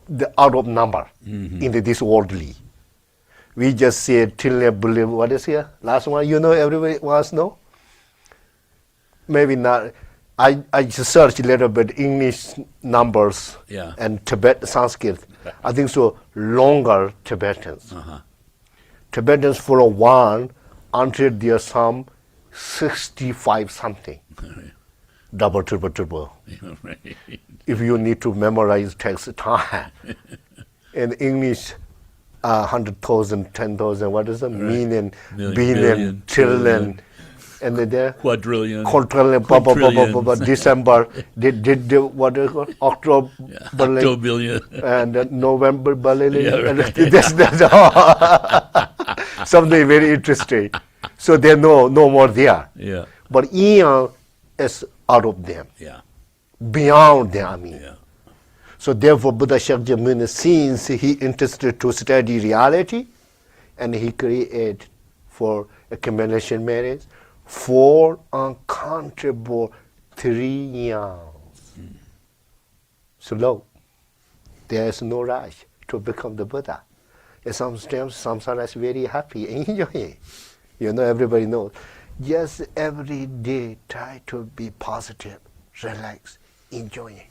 the out of number in this worldly. We just say till believe. What is here? Last one, you know, everybody wants to know? Maybe not. I just searched a little bit English numbers Yeah. and Tibet Sanskrit. I think so longer Tibetans. Tibetans for a one until their some 65 something. Double, triple. Right. If you need to memorize takes time. In English, 100,000, 10,000, what is it? Million, Million, billion, billion, trillion, trillion. and then there Quadrillion. quadrillion, Quintillions. December, did what is it called? October, Octobillion. and November, Yeah, and right. that's all. Something very interesting. So they know no more there. Yeah. But eon is out of them, Yeah. beyond them, I mean. Yeah. So therefore, Buddha Shakyamuni, since he interested to study reality, and he created for accumulation marriage 4 uncountable 3 years. Slow. There is no rush to become the Buddha. And sometimes samsara is very happy and enjoying. You know, everybody knows. Just every day try to be positive, relax, enjoying.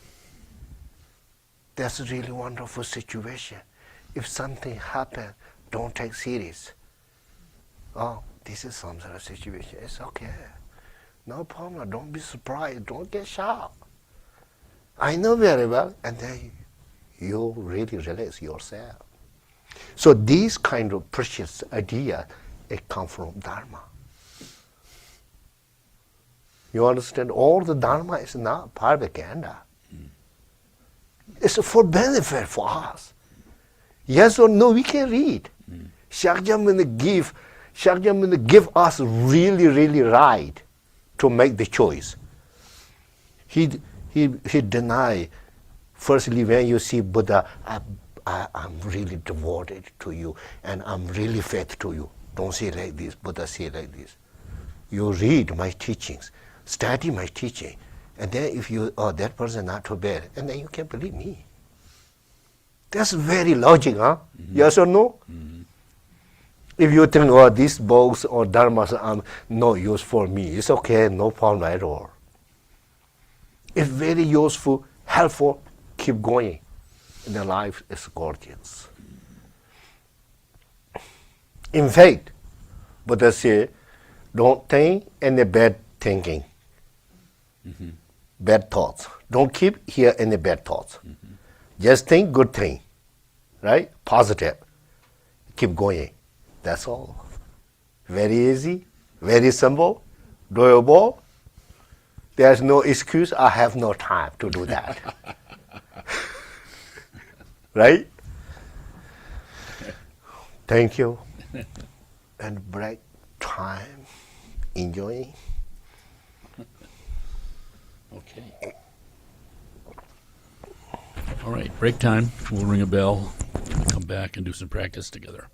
That's a really wonderful situation. If something happens, don't take serious. Oh, this is some sort of situation. It's okay. No problem. Don't be surprised. Don't get shocked. I know very well. And then you really relax yourself. So these kind of precious ideas, it come from Dharma. You understand? All the Dharma is not propaganda. It's for benefit for us. Yes or no, we can read. Shakyamuni give us really, really right to make the choice. He deny. Firstly, when you see Buddha, I'm really devoted to you, and I'm really faith to you. Don't say like this. Buddha say like this. You read my teachings, study my teaching, and then if you, oh, that person not too bad, and then you can believe me. That's very logic, huh? Yes or no? If you think, oh, these books or dharmas are no use for me, it's okay, no problem at all. If very useful, helpful, keep going. And the life is gorgeous. In fact, Buddha say, don't think any bad thinking, bad thoughts. Don't keep here any bad thoughts. Just think good thing, right? Positive. Keep going. That's all. Very easy, very simple, doable. There's no excuse, I have no time to do that. Right? Thank you. And break time, enjoying. Okay. All right, break time. We'll ring a bell, come back and do some practice together.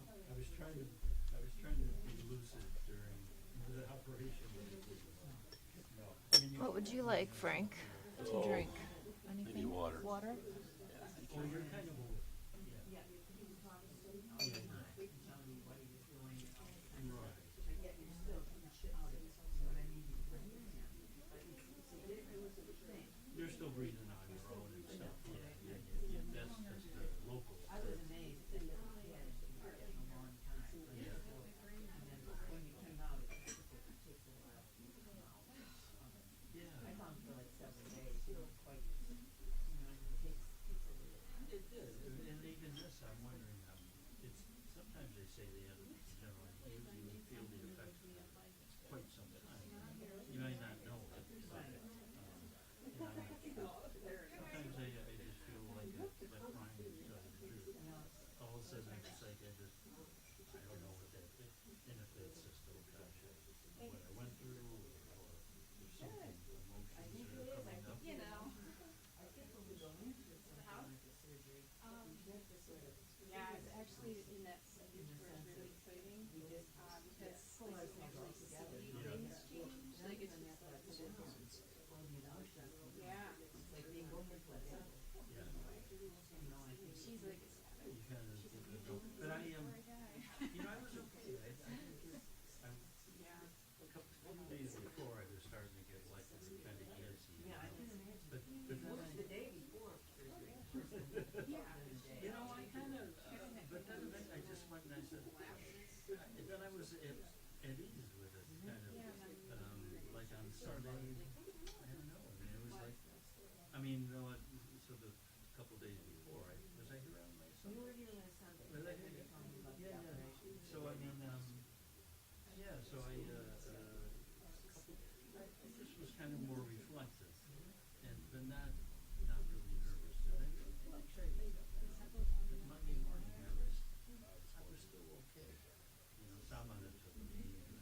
I was trying to be lucid during the operation. No. I mean, What would you like, Frank, to drink? Anything? Maybe water. Water? well, you're kind of old. Yeah. Yeah. Right. You're still breathing on your own and stuff. Yeah. That's just local. I was amazed that he had been a long time. Yeah. And then when you came out, it takes a while for you to come out. Yeah. I found for like several days, you know, quite, you know, it takes a little. It did, and even this, I'm wondering, it's, sometimes they say the end of the general, you feel the effects of quite some time. You may not know it, but, you know, I'm not sure. Sometimes I just feel like Brian was telling the truth. All of a sudden, it's like I don't know what that, and if it's just, oh gosh, what I went through, or there's something, emotions that are coming up. You know. I think when we go into something like the surgery, we have to sort of. Yeah, it's actually in that stage In the where it's sense really that exciting, we just, because pull like you ourselves all actually together. see Yeah. things change, like it's just like, Or the emotions. yeah. It's like being open to it. Yeah. You know, I think. She's like ecstatic. You kind of, but I am, Poor guy. you know, I was okay. Yeah. A couple days before, I was starting to get like kind of antsy. Yeah, I can imagine. But It then was the I, day before surgery. Yeah. you know, I kind of, but then I just went and I said, and then I was at ease with it, kind of, like on Sunday, I don't know, I mean, it was like, I mean, you know what, so the couple days before, was I here on my You Sunday? were here last Sunday. Was I You here? told me about the Yeah, yeah. operation. So I mean, yeah, so I just was kind of more reflective, and but not really nervous. And I actually, the Monday morning I was still okay. You know, Samana took me and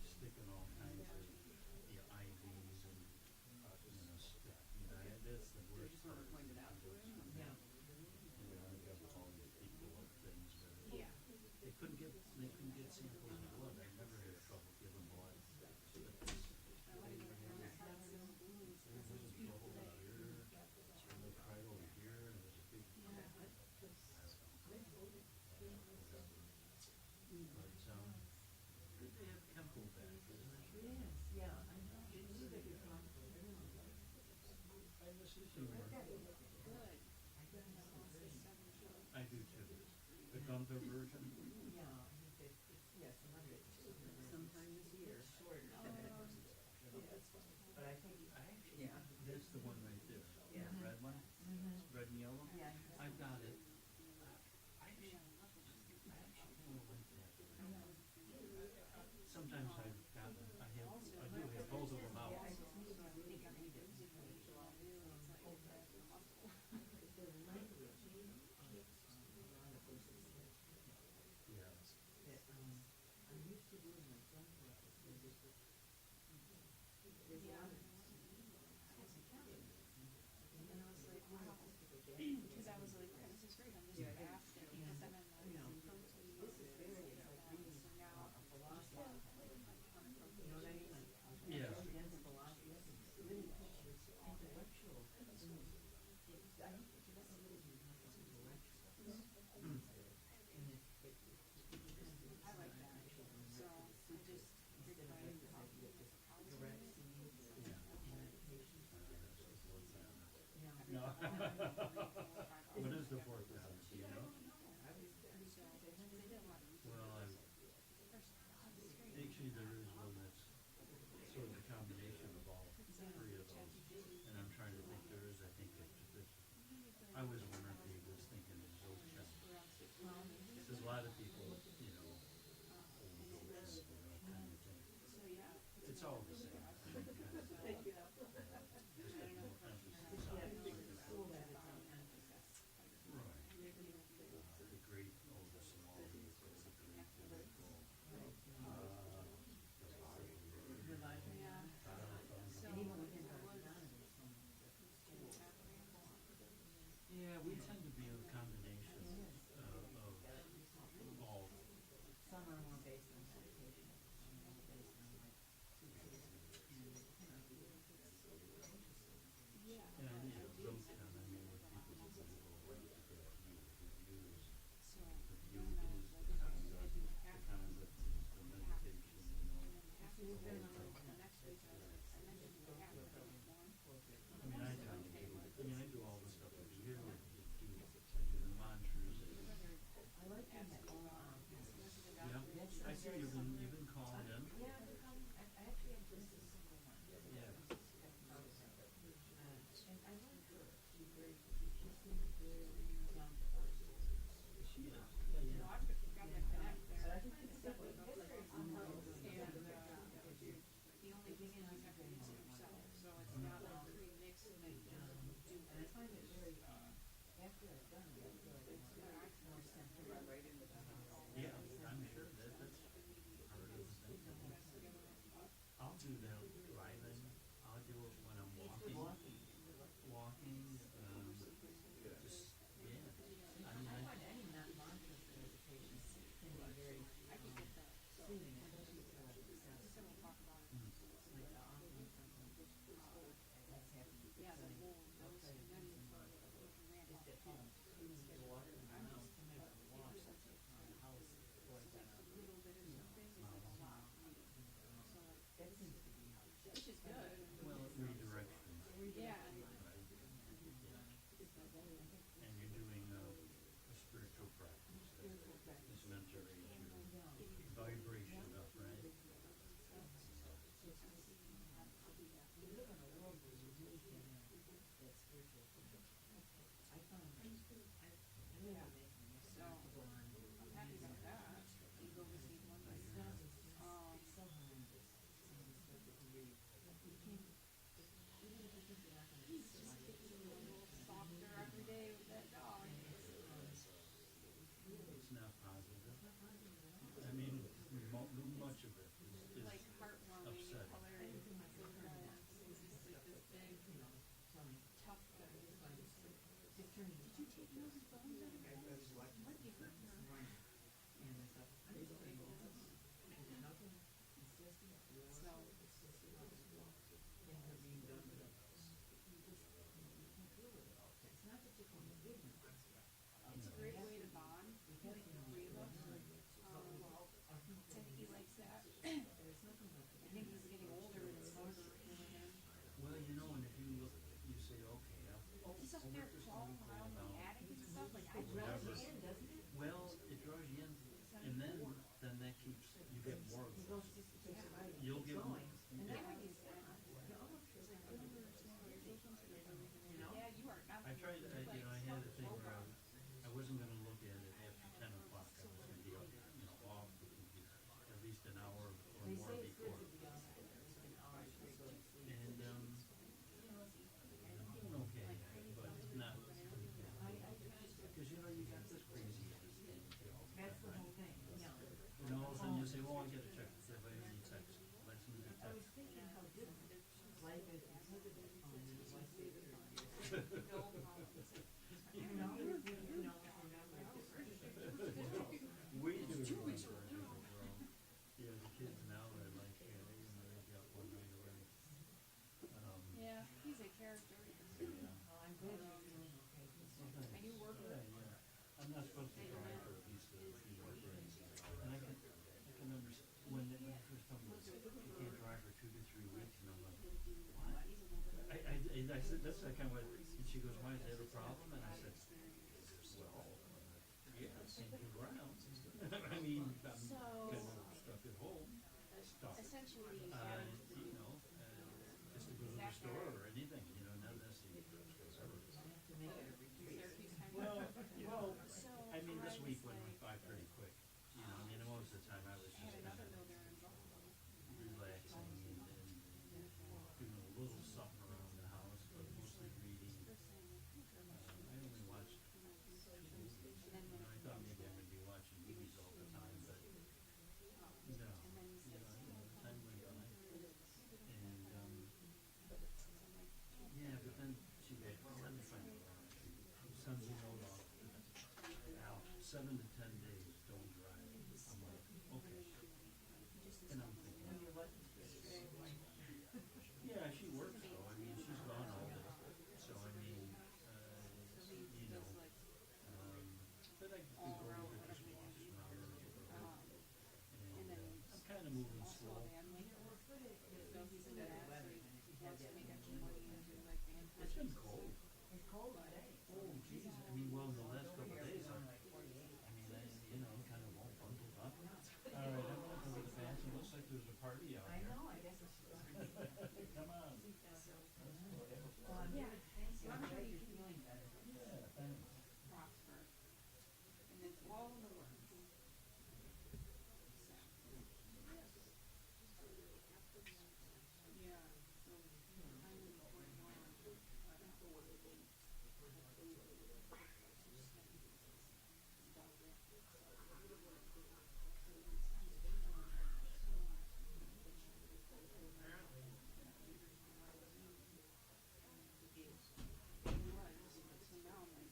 sticking all kinds of IVs and that's the worst part. Pointed out to him. Yeah. You know, I got all these people and things that Yeah. they couldn't get samples of blood. I never had trouble giving blood. Right over here, and there's a big. Good to have Khenpo back, isn't it? Yes, yeah, I know. It's really good comfort. I miss his humor. Good. I do too. The Gunther version. Yeah, I think that, yes, sometime this year. Shorter. But I think, yeah. That's the one right there. Yeah. The red one? Red and yellow? Yeah. I've got it. I actually kind of like that. Sometimes I do have both of them out. Yeah, I just need to read it. The language around the person's Yeah. that, I'm used to doing my front practice, there's a lot of. And I was like, wow. Because I was like, this is great, I'm just asking, because I'm in like protein. This is very, it's like reading So now, a philosophy. You know what I mean? Like, Yeah. dense philosophy, really intellectual. I think it's a little bit intellectual. And it I like that. So I just replied direct seeds Yeah. and meditation. Yeah. No. What is the fourth down? Do you know? Well, actually there is one that's sort of a combination of all three of those. And I'm trying to think, I think that I was wondering if he was thinking of Dzogchen. Because a lot of people, you know, hold Dzogchen, you know, kind of thing. So yeah. It's all the same. Kind of, just a more emphasis on it. Right. Yeah, I need a road town, I mean, with people who go right to get reviews. So, The view then I is was the like, concept, the concept is the meditation, you know. after the next week, I was like, I mentioned the half of it one. I mean, I try to do, I do all the stuff that you hear, I do the mantras and, yeah, I see you've been calling in. Yeah. She is, yeah. Got to connect there. And, the only thing is you have to mix it yourself, so it's not like pre-mixed and then you just do it. Yeah, I'm sure that's part of the thing. I'll do that driving, I'll do it when I'm walking, just, yeah. I mean, Yeah, the whole dose, and then we ran off the pump. Little bit of something is like a lot. So, which is good. well, redirection, Yeah. right? And you're doing a spiritual practice that's meant to raise your vibration up, right? So, I'm happy about that. You go receive one. He's just getting a little softer every day with that dog. It's not positive. I mean, much of it is Like heartwarming and upsetting. hilarious. He's just like this big, tough guy. Did you take those bones out of her? Might be hurting her. So, it's a great way to bond, like the three of us. I think he likes that. I think he's getting older and it's harder for him. Well, you know, and if you look, you say, okay, He's up there crawling around the attic and stuff, like I whatever. draws in, doesn't it? Well, it draws you in, and then that keeps, you get more of those. You'll get more. And then when he's done, yeah, you are not. I tried, I had a thing where I wasn't gonna look at it after 10 o'clock, I was gonna be, off the computer, at least an hour or more before. And, I'm doing okay, but not, because, you got this crazy thing, That's the whole thing, yeah. and all of a sudden you say, well, I gotta check this, everybody needs text, let's move the I was text. thinking how different life is because of that phone and what's the other phone. You know, remember different. We do remember a different world. Yeah, the kids now are like, they've got one right away. Yeah, he's a character. Well, I'm glad you're doing okay. And you work with him. I'm not supposed to drive for at least a few more days. And I can understand, when they first told me, you can't drive for 2 to 3 weeks, and I'm like, what? I said, that's that kind of way, and she goes, why, is that a problem? And I said, well, yeah, I've seen you around. I mean, I'm kind of stuck at home, stuck. Essentially, Just to go to the store or anything, not necessarily. To make it a retreat. Syracuse kind of. Well, I mean, this week went by pretty quick. Most of the time I was just I had kind another of builder in Buffalo. relaxing and doing a little something around the house, but mostly reading. I only watched two movies. I thought maybe I would be watching movies all the time, but wants to make extra money and do like band It's been concerts and cold. stuff. It's cold today. Oh, geez, I mean, well, in the last Over couple of here, days, we're I like 48. mean, I'm kind of all bundled up. All right, I'm gonna go to the bathroom, looks like there's a party out I there. know, I guess it's. Come on. Yeah, thank you. I'm glad you're feeling better. Yeah, thanks. Prosper. And it's all in the works. So. Yeah, so I was going on, so now I'm like,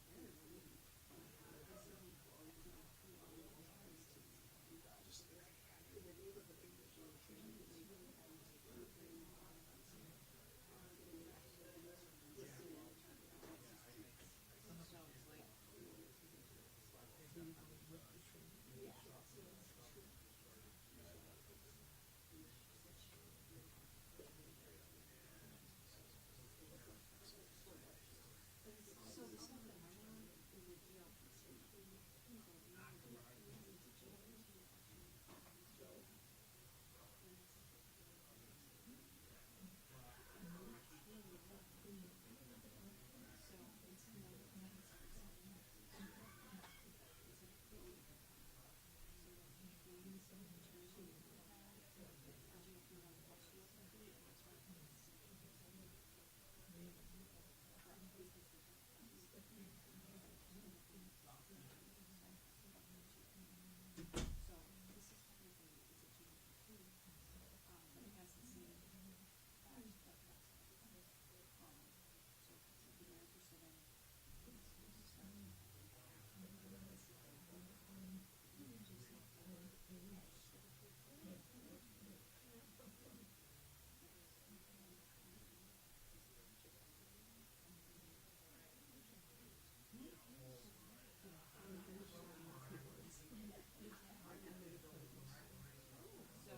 so,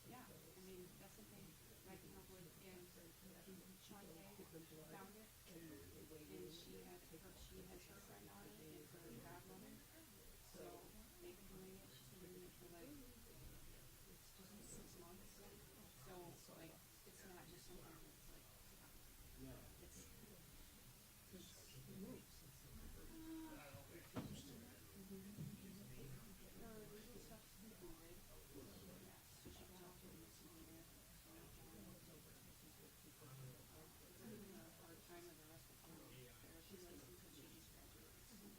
yeah, I mean, that's the thing, like, you know, with, and Shantae found it, and she has her friend on it, and her godmother, so they've been doing it, she's been doing it for like, it's just 6 months, so, like, it's not just something that's like, it's moves. Her legal stuff's completed, yeah, so she got off with this one there, so, it's giving her a hard time with the rest of her therapy license, but she just graduated school.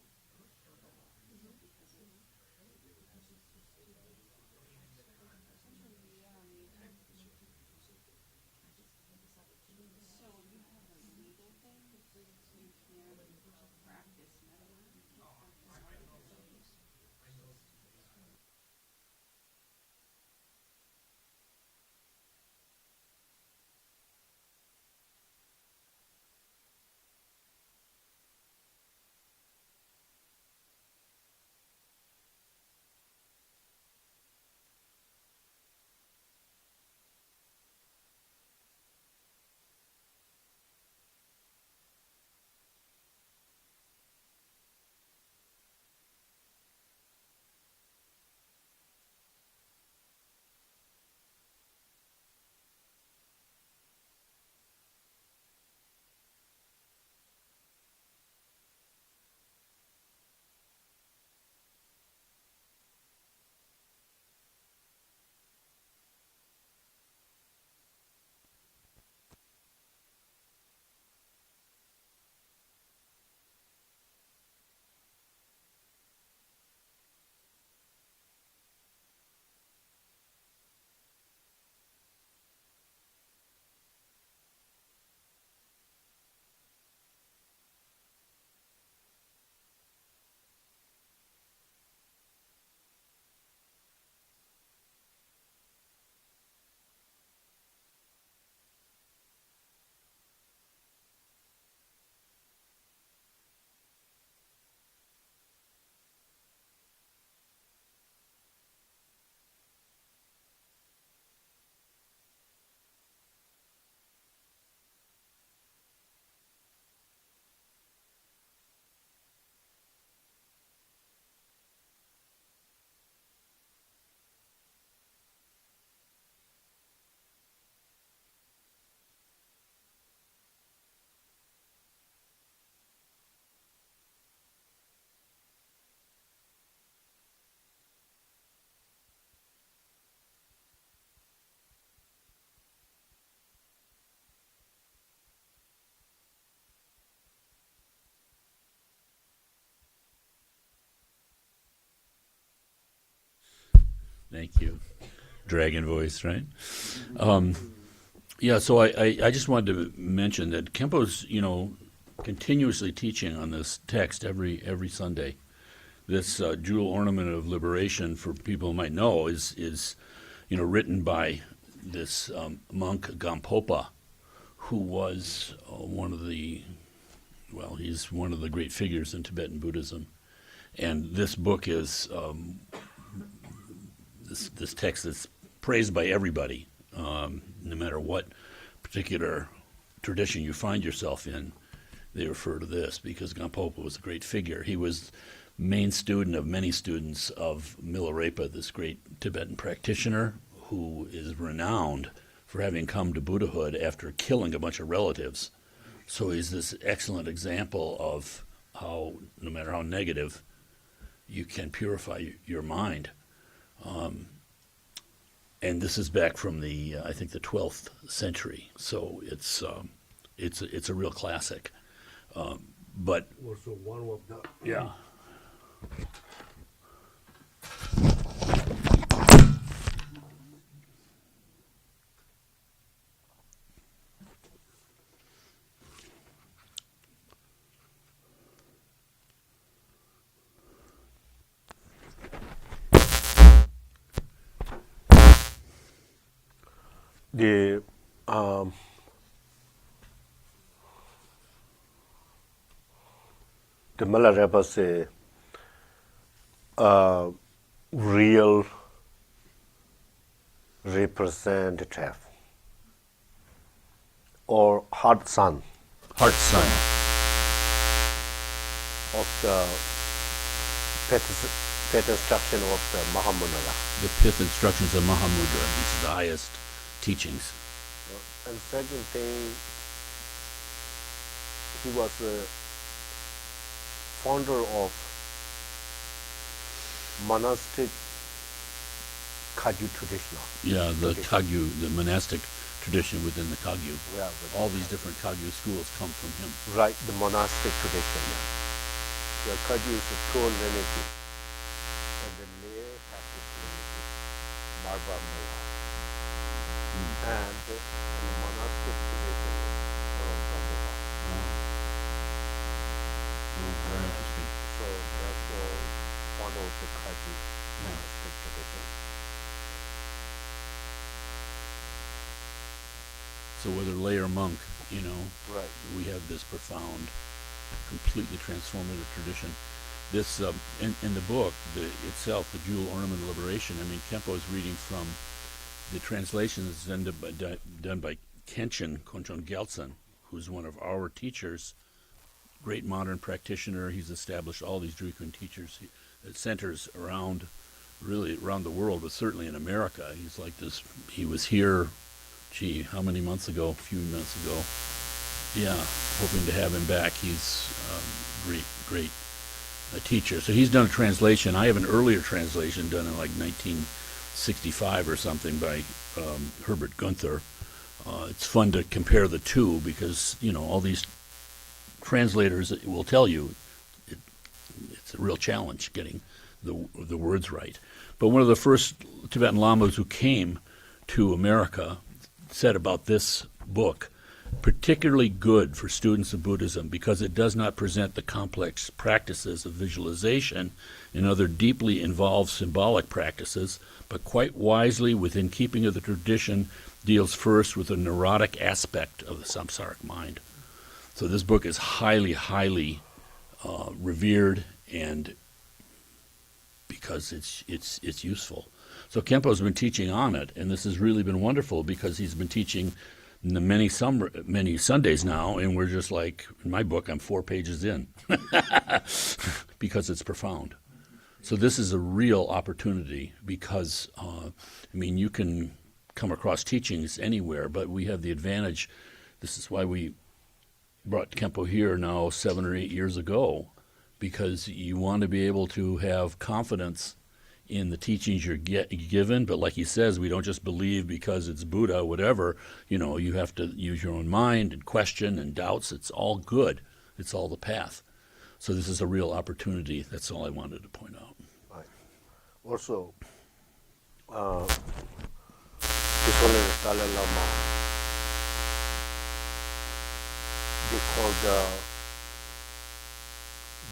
Because of Thank you. Dragon voice, right? Yeah, so I just wanted to mention that Khenpo's, continuously teaching on this text every Sunday. This jewel ornament of liberation, for people who might know, is written by this monk Gampopa, who was he's one of the great figures in Tibetan Buddhism. And this book is this text that's praised by everybody, no matter what particular tradition you find yourself in. They refer to this because Gampopa was a great figure. He was main student of many students of Milarepa, this great Tibetan practitioner who is renowned for having come to Buddhahood after killing a bunch of relatives. So he's this excellent example of how, no matter how negative, you can purify your mind. And this is back from I think the 12th century. So it's a real classic. But Also, one of the yeah. the Milarepa say real representative or heart son Heart Sun. of the fifth instruction of the Mahamudra. The fifth instructions of Mahamudra. These are the highest teachings. And second thing, he was the founder of monastic Kagyu tradition. Yeah, the Kagyu, the monastic tradition within the Kagyu. Yeah, All these different Kagyu schools come from him. right, the monastic tradition. The Kagyu is the pure lineage, and the lay Catholic lineage, Marba Mela. And the monastic tradition is Molam Brahma. Very interesting. So therefore, follow the Kagyu monastic tradition. So whether lay or monk, Right. we have this profound, completely transformative tradition. This in the book itself, the Jewel Ornament of Liberation. I mean, Khenpo is reading from the translations done by Khenpo Gyaltsen, who's one of our teachers, great modern practitioner. He's established all these Drikun teachers centers around the world, but certainly in America. He's like this. He was here. How many months ago? A few months ago. Yeah, hoping to have him back. He's great teacher. So he's done a translation. I have an earlier translation done in like 1965 or something by Herbert Gunther. It's fun to compare the two because, all these translators will tell you it's a real challenge getting the words right. But one of the first Tibetan Lamas who came to America said about this book, particularly good for students of Buddhism because it does not present the complex practices of visualization and other deeply involved symbolic practices, but quite wisely, within keeping of the tradition, deals first with the neurotic aspect of the samsaric mind. So this book is highly, highly revered, and because it's useful. So Khenpo's been teaching on it, and this has really been wonderful because he's been teaching many Sundays now, and we're just like, in my book, I'm 4 pages in because it's profound. So this is a real opportunity because, you can come across teachings anywhere, but we have the advantage. This is why we brought Khenpo here now 7 or 8 years ago, because you want to be able to have confidence in the teachings you're given, but like he says, we don't just believe because it's Buddha, whatever. You have to use your own mind and question and doubts. It's all good. It's all the path. So this is a real opportunity. That's all I wanted to point out. Right. Also, this one is Dalai Lama. They call the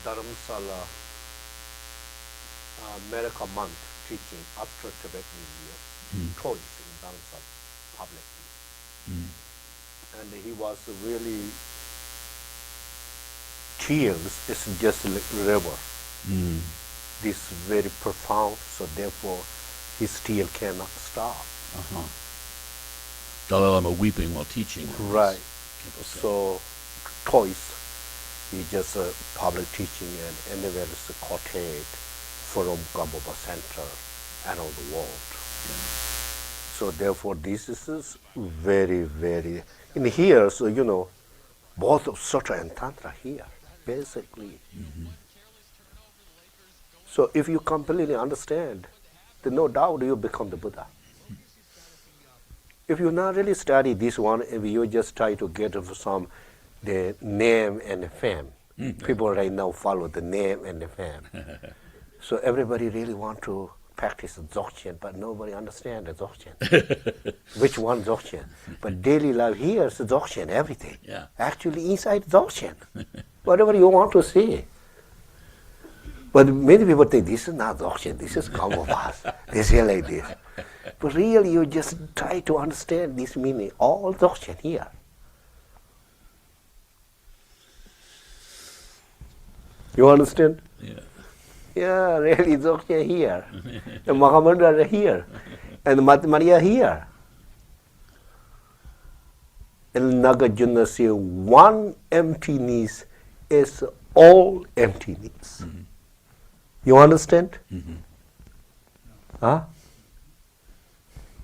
Dharamsala America month teaching after Tibet New Year, twice in Dharamsala publicly. And he was really tears, it's just like river. This very profound, so therefore his tear cannot stop. Dalai Lama weeping while teaching. Right. Khenpo said. So twice he just public teaching and anywhere is quoted from Gamboba Center around the world. So therefore this is very, very, in here, so you know, both of Sutra and Tantra here, basically. So if you completely understand, then no doubt you become the Buddha. If you not really study this one, if you just try to get some the name and the fame, people right now follow the name and the fame. So everybody really want to practice Dzogchen, but nobody understands the Dzogchen. Which one Dzogchen? But daily life here is Dzogchen, everything. Yeah. Actually inside Dzogchen. Whatever you want to see. But many people think this is not Dzogchen, this is Gambopas. They say like this. But really you just try to understand this meaning, all Dzogchen here. You understand? Yeah. Yeah, really Dzogchen here. And Mahamudra here. And Maria here. And Nagarjuna say one emptiness is all emptiness. You understand? Huh?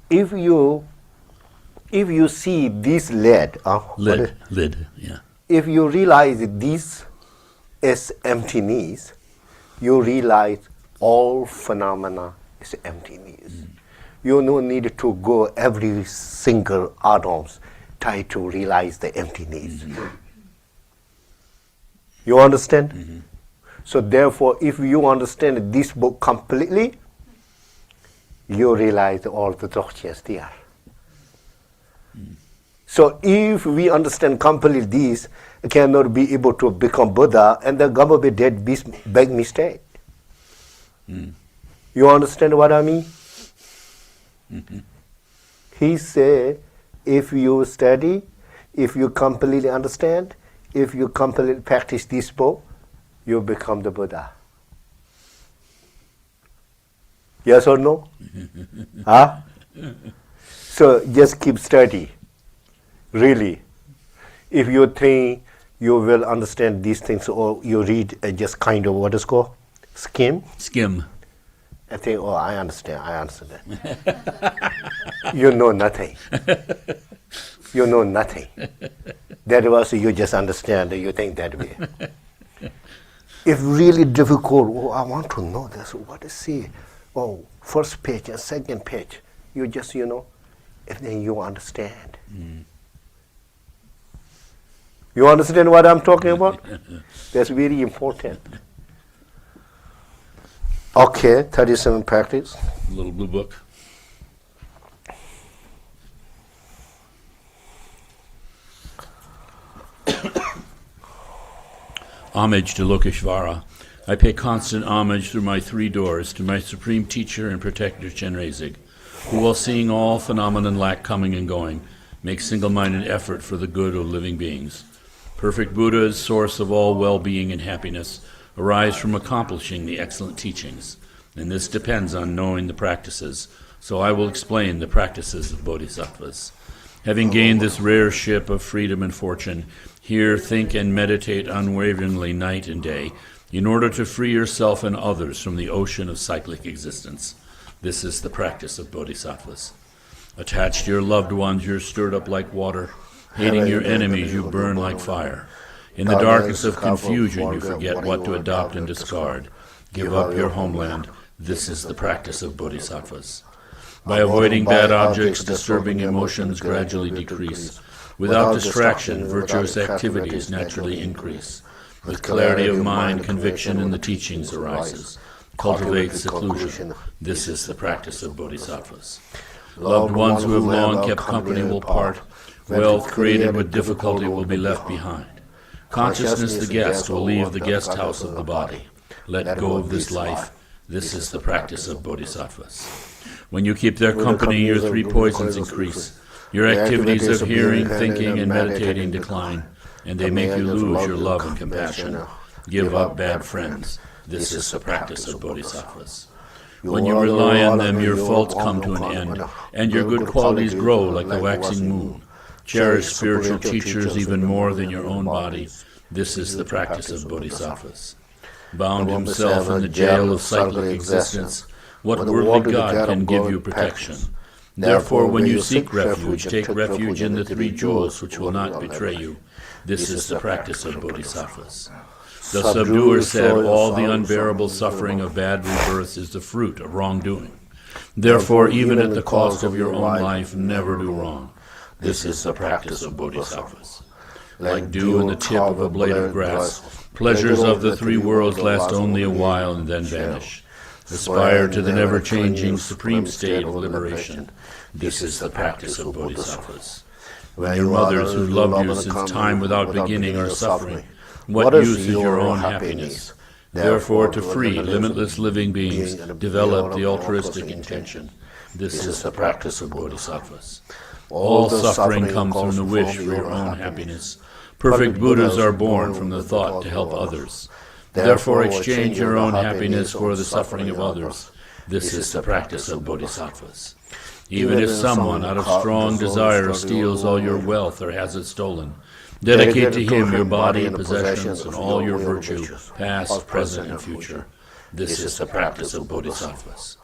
If you see this lead, Lid, yeah. if you realize this is emptiness, you realize all phenomena is emptiness. You don't need to go every single atoms try to realize the emptiness. You understand? So therefore, if you understand this book completely, you realize all the Dzogchens there. So if we understand completely this, cannot be able to become Buddha, and the Gambopa did this big mistake. You understand what I mean? He said, if you study, if you completely understand, if you completely practice this book, you become the Buddha. Yes or no? Huh? So just keep study. Really. If you think you will understand these things, or you read just kind of what is called skim, I think, oh, I understand. You know nothing. You know nothing. That was you just understand, you think that way. If really difficult, oh, I want to know this, what is it? Oh, first page and second page, you just, and then you understand. You understand what I'm talking about? That's very important. Okay, 37 practice. Little blue book. Homage to Lokeshvara. I pay constant homage through my three doors to my supreme teacher and protector Chenrezig, who, while seeing all phenomenon lack coming and going, makes single-minded effort for the good of living beings. Perfect Buddhas, source of all well-being and happiness, arise from accomplishing the excellent teachings, and this depends on knowing the practices. So I will explain the practices of bodhisattvas. Having gained this rare ship of freedom and fortune, here think and meditate unwaveringly night and day, in order to free yourself and others from the ocean of cyclic existence. This is the practice of bodhisattvas. Attached to your loved ones, you're stirred up like water. Hating your enemies, you burn like fire. In the darkness of confusion, you forget what to adopt and discard. Give up your homeland. This is the practice of bodhisattvas. By avoiding bad objects, disturbing emotions gradually decrease. Without distraction, virtuous activities naturally increase. With clarity of mind, conviction in the teachings arises. Cultivate seclusion. This is the practice of bodhisattvas. Loved ones who have long kept company will part. Wealth created with difficulty will be left behind. Consciousness, the guest, will leave the guest house of the body. Let go of this life. This is the practice of bodhisattvas. When you keep their company, your three poisons increase. Your activities of hearing, thinking, and meditating decline, and they make you lose your love and compassion. Give up bad friends. This is the practice of bodhisattvas. When you rely on them, your faults come to an end, and your good qualities grow like the waxing moon. Cherish spiritual teachers even more than your own body. This is the practice of bodhisattvas. Bound himself in the jail of cyclic existence, what worldly God can give you protection? Therefore, when you seek refuge, take refuge in the three jewels which will not betray you. This is the practice of bodhisattvas. The subduer said, all the unbearable suffering of bad rebirths is the fruit of wrongdoing. Therefore, even at the cost of your own life, never do wrong. This is the practice of bodhisattvas. Like dew in the tip of a blade of grass, pleasures of the three worlds last only a while and then vanish. Aspire to the never-changing supreme state of liberation. This is the practice of bodhisattvas. When your mothers who loved you since time without beginning are suffering, what use is your own happiness? Therefore, to free, limitless living beings, develop the altruistic intention. This is the practice of bodhisattvas. All suffering comes from the wish for your own happiness. Perfect Buddhas are born from the thought to help others. Therefore, exchange your own happiness for the suffering of others. This is the practice of bodhisattvas. Even if someone, out of strong desire, steals all your wealth or has it stolen, dedicate to him your body and possessions and all your virtue, past, present, and future. This is the practice of bodhisattvas.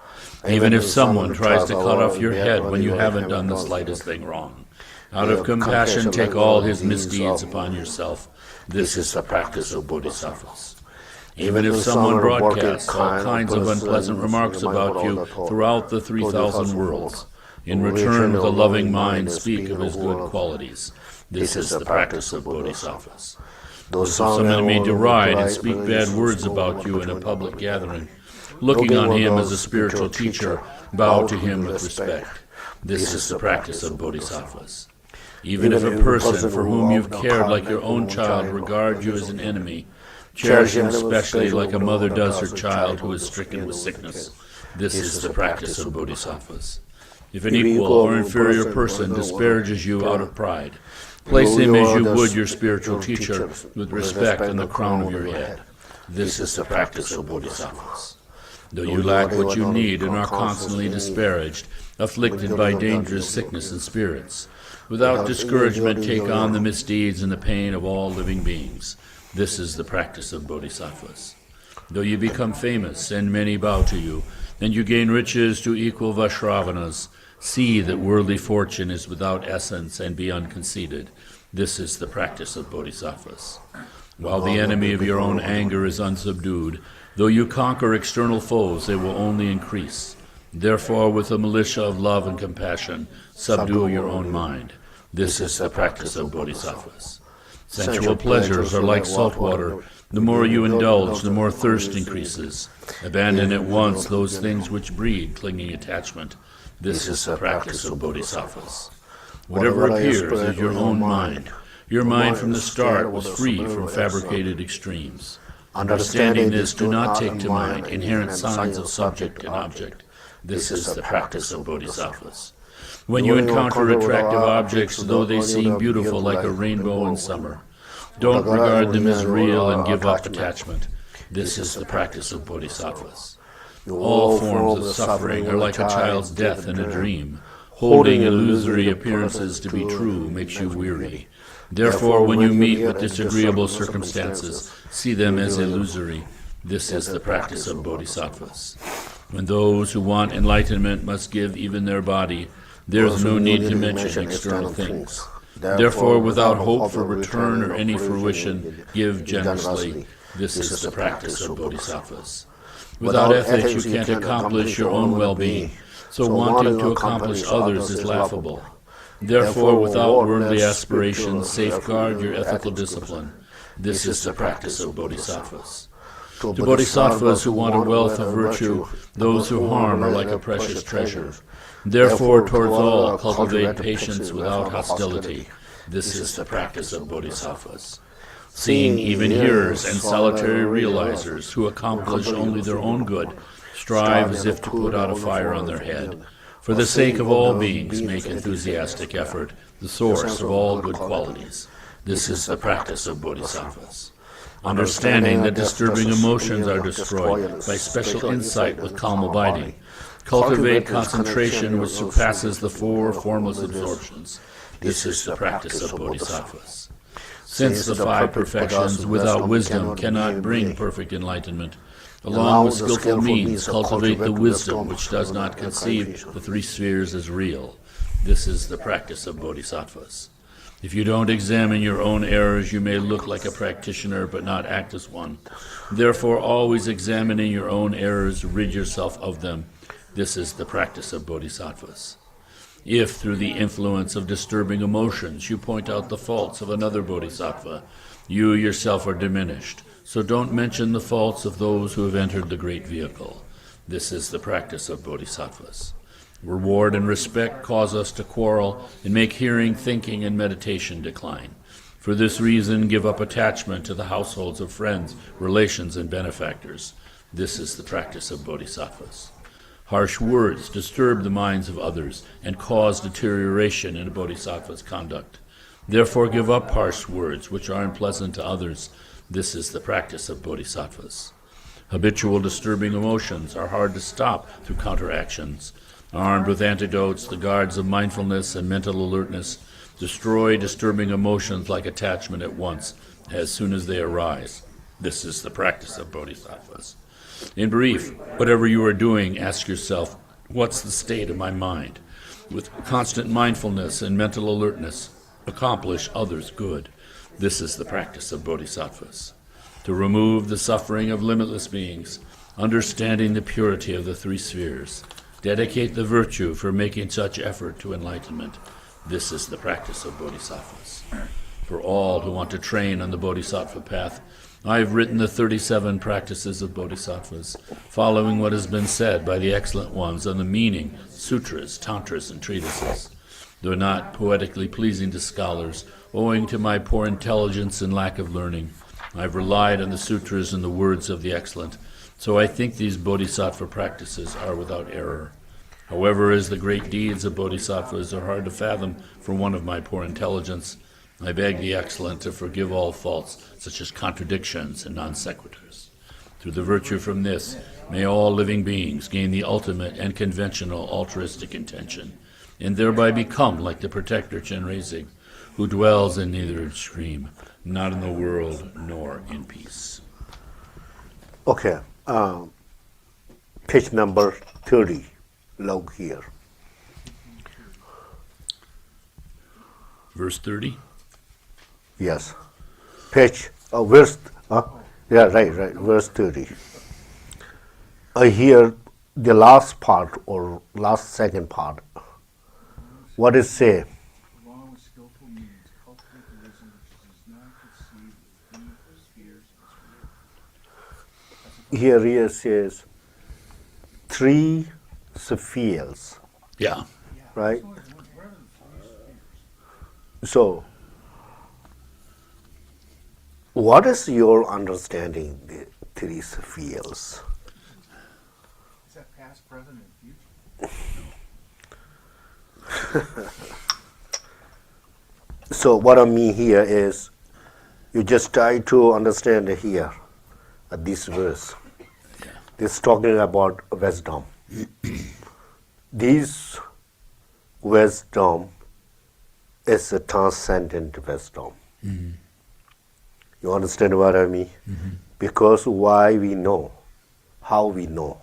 Even if someone tries to cut off your head when you haven't done the slightest thing wrong, out of compassion take all his misdeeds upon yourself. This is the practice of bodhisattvas. Even if someone broadcasts all kinds of unpleasant remarks about you throughout the 3,000 worlds, in return with a loving mind speak of his good qualities. This is the practice of bodhisattvas. If some enemy deride and speak bad words about you in a public gathering, looking on him as a spiritual teacher, bow to him with respect. This is the practice of bodhisattvas. Even if a person for whom you've cared like your own child regards you as an enemy, cherish him especially like a mother does her child who is stricken with sickness. This is the practice of bodhisattvas. If an equal or inferior person disparages you out of pride, place him as you would your spiritual teacher with respect on the crown of your head. This is the practice of bodhisattvas. Though you lack what you need and are constantly disparaged, afflicted by dangerous sickness and spirits, without discouragement take on the misdeeds and the pain of all living beings. This is the practice of bodhisattvas. Though you become famous and many bow to you, and you gain riches to equal Vaishravanas, see that worldly fortune is without essence and be unconceited. This is the practice of bodhisattvas. While the enemy of your own anger is unsubdued, though you conquer external foes, they will only increase. Therefore, with a militia of love and compassion, subdue your own mind. This is the practice of bodhisattvas. Sensual pleasures are like salt water. The more you indulge, the more thirst increases. Abandon at once those things which breed clinging attachment. This is the practice of bodhisattvas. Whatever appears is your own mind. Your mind from the start was free from fabricated extremes. Understanding this, do not take to mind inherent signs of subject and object. This is the practice of bodhisattvas. When you encounter attractive objects, though they seem beautiful like a rainbow in summer, don't regard them as real and give up attachment. This is the practice of bodhisattvas. All forms of suffering are like a child's death in a dream. Holding illusory appearances to be true makes you weary. Therefore, when you meet with disagreeable circumstances, see them as illusory. This is the practice of bodhisattvas. When those who want enlightenment must give even their body, there is no need to mention external things. Therefore, without hope for return or any fruition, give generously. This is the practice of bodhisattvas. Without ethics, you can't accomplish your own well-being, so wanting to accomplish others is laughable. Therefore, without worldly aspirations, safeguard your ethical discipline. This is the practice of bodhisattvas. To bodhisattvas who want a wealth of virtue, those who harm are like a precious treasure. Therefore, towards all, cultivate patience without hostility. This is the practice of bodhisattvas. Seeing even hearers and solitary realizers who accomplish only their own good, strive as if to put out a fire on their head. For the sake of all beings, make enthusiastic effort, the source of all good qualities. This is the practice of bodhisattvas. Understanding that disturbing emotions are destroyed by special insight with calm abiding. Cultivate concentration which surpasses the four formless absorptions. This is the practice of bodhisattvas. Since the five perfections without wisdom cannot bring perfect enlightenment, along with skillful means, cultivate the wisdom which does not conceive the three spheres as real. This is the practice of bodhisattvas. If you don't examine your own errors, you may look like a practitioner but not act as one. Therefore, always examining your own errors, rid yourself of them. This is the practice of bodhisattvas. If, through the influence of disturbing emotions, you point out the faults of another bodhisattva, you yourself are diminished. So don't mention the faults of those who have entered the great vehicle. This is the practice of bodhisattvas. Reward and respect cause us to quarrel and make hearing, thinking, and meditation decline. For this reason, give up attachment to the households of friends, relations, and benefactors. This is the practice of bodhisattvas. Harsh words disturb the minds of others and cause deterioration in a bodhisattva's conduct. Therefore, give up harsh words which are unpleasant to others. This is the practice of bodhisattvas. Habitual disturbing emotions are hard to stop through counteractions. Armed with antidotes, the guards of mindfulness and mental alertness destroy disturbing emotions like attachment at once, as soon as they arise. This is the practice of bodhisattvas. In brief, whatever you are doing, ask yourself, what's the state of my mind? With constant mindfulness and mental alertness, accomplish others' good. This is the practice of bodhisattvas. To remove the suffering of limitless beings, understanding the purity of the three spheres, dedicate the virtue for making such effort to enlightenment. This is the practice of bodhisattvas. For all who want to train on the bodhisattva path, I have written the 37 practices of bodhisattvas, following what has been said by the excellent ones on the meaning, sutras, tantras, and treatises. Though not poetically pleasing to scholars, owing to my poor intelligence and lack of learning, I have relied on the sutras and the words of the excellent, so I think these bodhisattva practices are without error. However, as the great deeds of bodhisattvas are hard to fathom for one of my poor intelligence, I beg the excellent to forgive all faults, such as contradictions and non sequiturs. Through the virtue from this, may all living beings gain the ultimate and conventional altruistic intention, and thereby become like the protector Chenrezig, who dwells in neither extreme, not in the world nor in peace. Okay, page number 30, log here. Verse 30? Yes. Page, verse, verse 30. Here, the last part or last second part. What does it say? Along with skillful means, cultivate the wisdom which does not conceive the three spheres as real. Here says three spheres, Yeah. right? Where are the three spheres? So, what is your understanding the three spheres? Is that past, present, and future? So what I mean here is, you just try to understand here, this verse. This is talking about wisdom. This wisdom is a transcendent wisdom. Mm-hmm. You understand what I mean? Mm-hmm. Because why we know, how we know.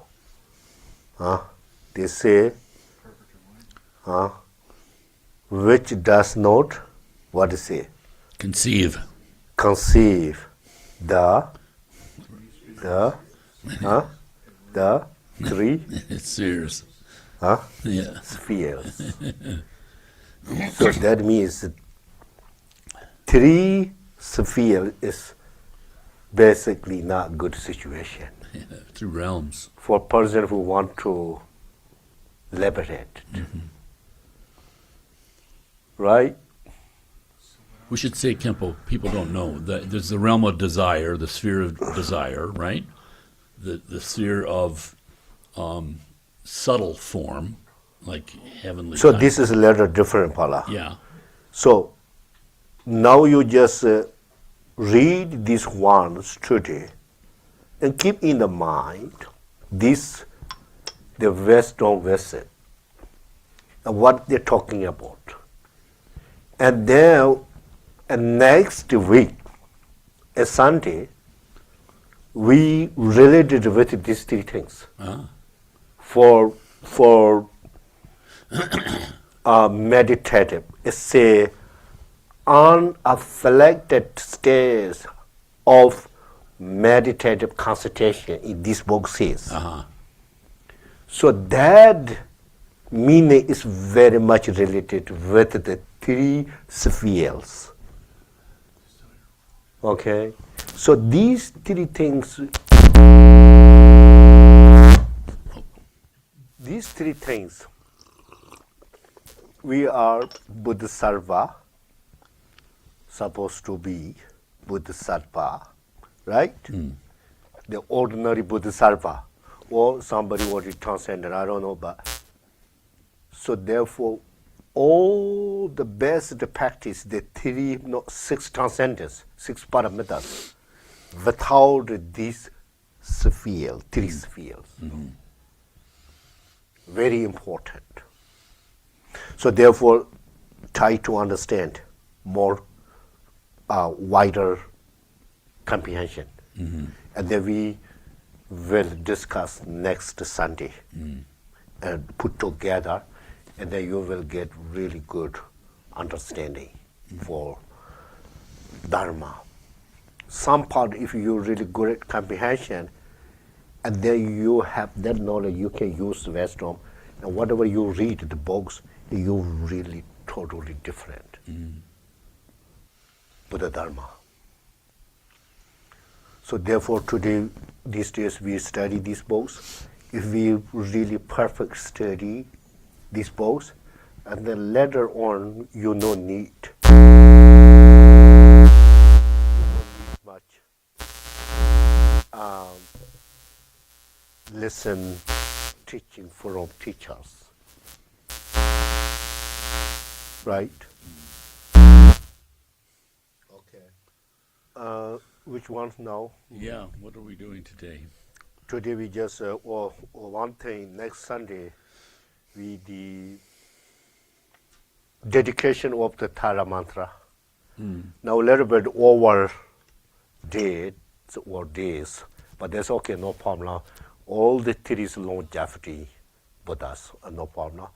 They say, which does not, what is it? Conceive. Conceive the three It's serious. Yeah. spheres. So that means three spheres is basically not good situation Through realms. for a person who want to liberate. Right? We should say, Khenpo, people don't know, that there's the realm of desire, the sphere of desire, right? The sphere of subtle form, like heavenly. So kind. this is a little different, Pala. Yeah. So now you just read these ones today and keep in the mind this, the wisdom visit, and what they're talking about. And then next week, a Sunday, we related with these three things Ah. for meditative. It's a unaffected state of meditative concentration in this book says. Uh-huh. So that meaning is very much related with the three spheres. Okay? So these three things, we are Bodhisattva, supposed to be Bodhisattva, right? The ordinary Bodhisattva, or somebody what is transcendent, I don't know, but so therefore, all the best practice, the six transcendence, six paramitas, without these spheres, three spheres, very important. So therefore, try to understand more wider comprehension, and then we will discuss next Sunday and put together, and then you will get really good understanding for Dharma. Some part, if you really good at comprehension, and then you have that knowledge, you can use wisdom, and whatever you read the books, you really totally different. Buddha Dharma. So therefore today, these days we study these books. If we really perfect study these books, and then later on you no need much listen teaching from teachers, right? Okay. Which ones now? Yeah, what are we doing today? Today we just one thing. Next Sunday, we the dedication of the Tara mantra. Now a little bit over days, but that's okay, no problem. Now. All the three is longevity Buddhas, no problem.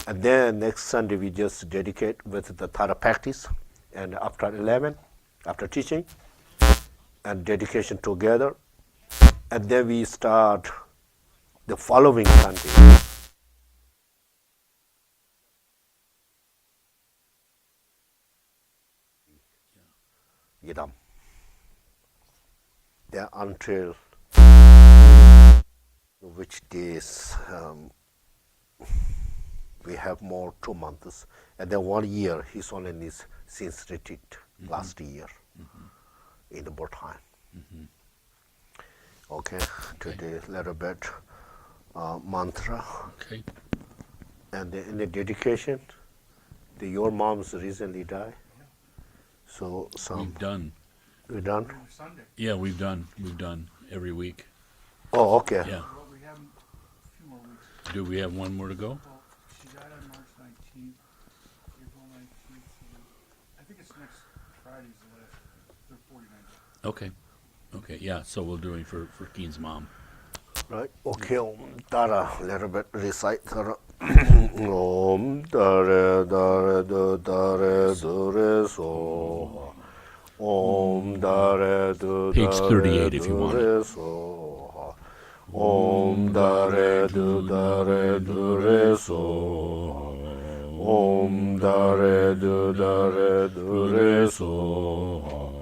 And then next Sunday we just dedicate with the Tara practice, and after 11, after teaching, and dedication together, and then we start the following Sunday. Yidam. Then until which days we have more 2 months, and then 1 year he's only needs since retreat last year in the Bhutan. Okay, today a little bit mantra, Okay. and in the dedication, your mom's recently died, so some We've done. we done. Sunday. Yeah, we've done every week. Oh, okay. Yeah. Well, we have a few more weeks. Do we have one more to go? Well, she died on March 19th, April 19th. So I think it's next Friday's the last. They're 49 days. Okay. Okay, yeah, so we'll do it for Keen's mom. Right. Okay. Tara, a little bit recite Tara. Om Tara Tara Do Tara Do Re So. Om Tara Do Page Tara 38 if you Do want Re So. Om Tara Do Tara Do Re So. Om Tara Do Tara Do Re So.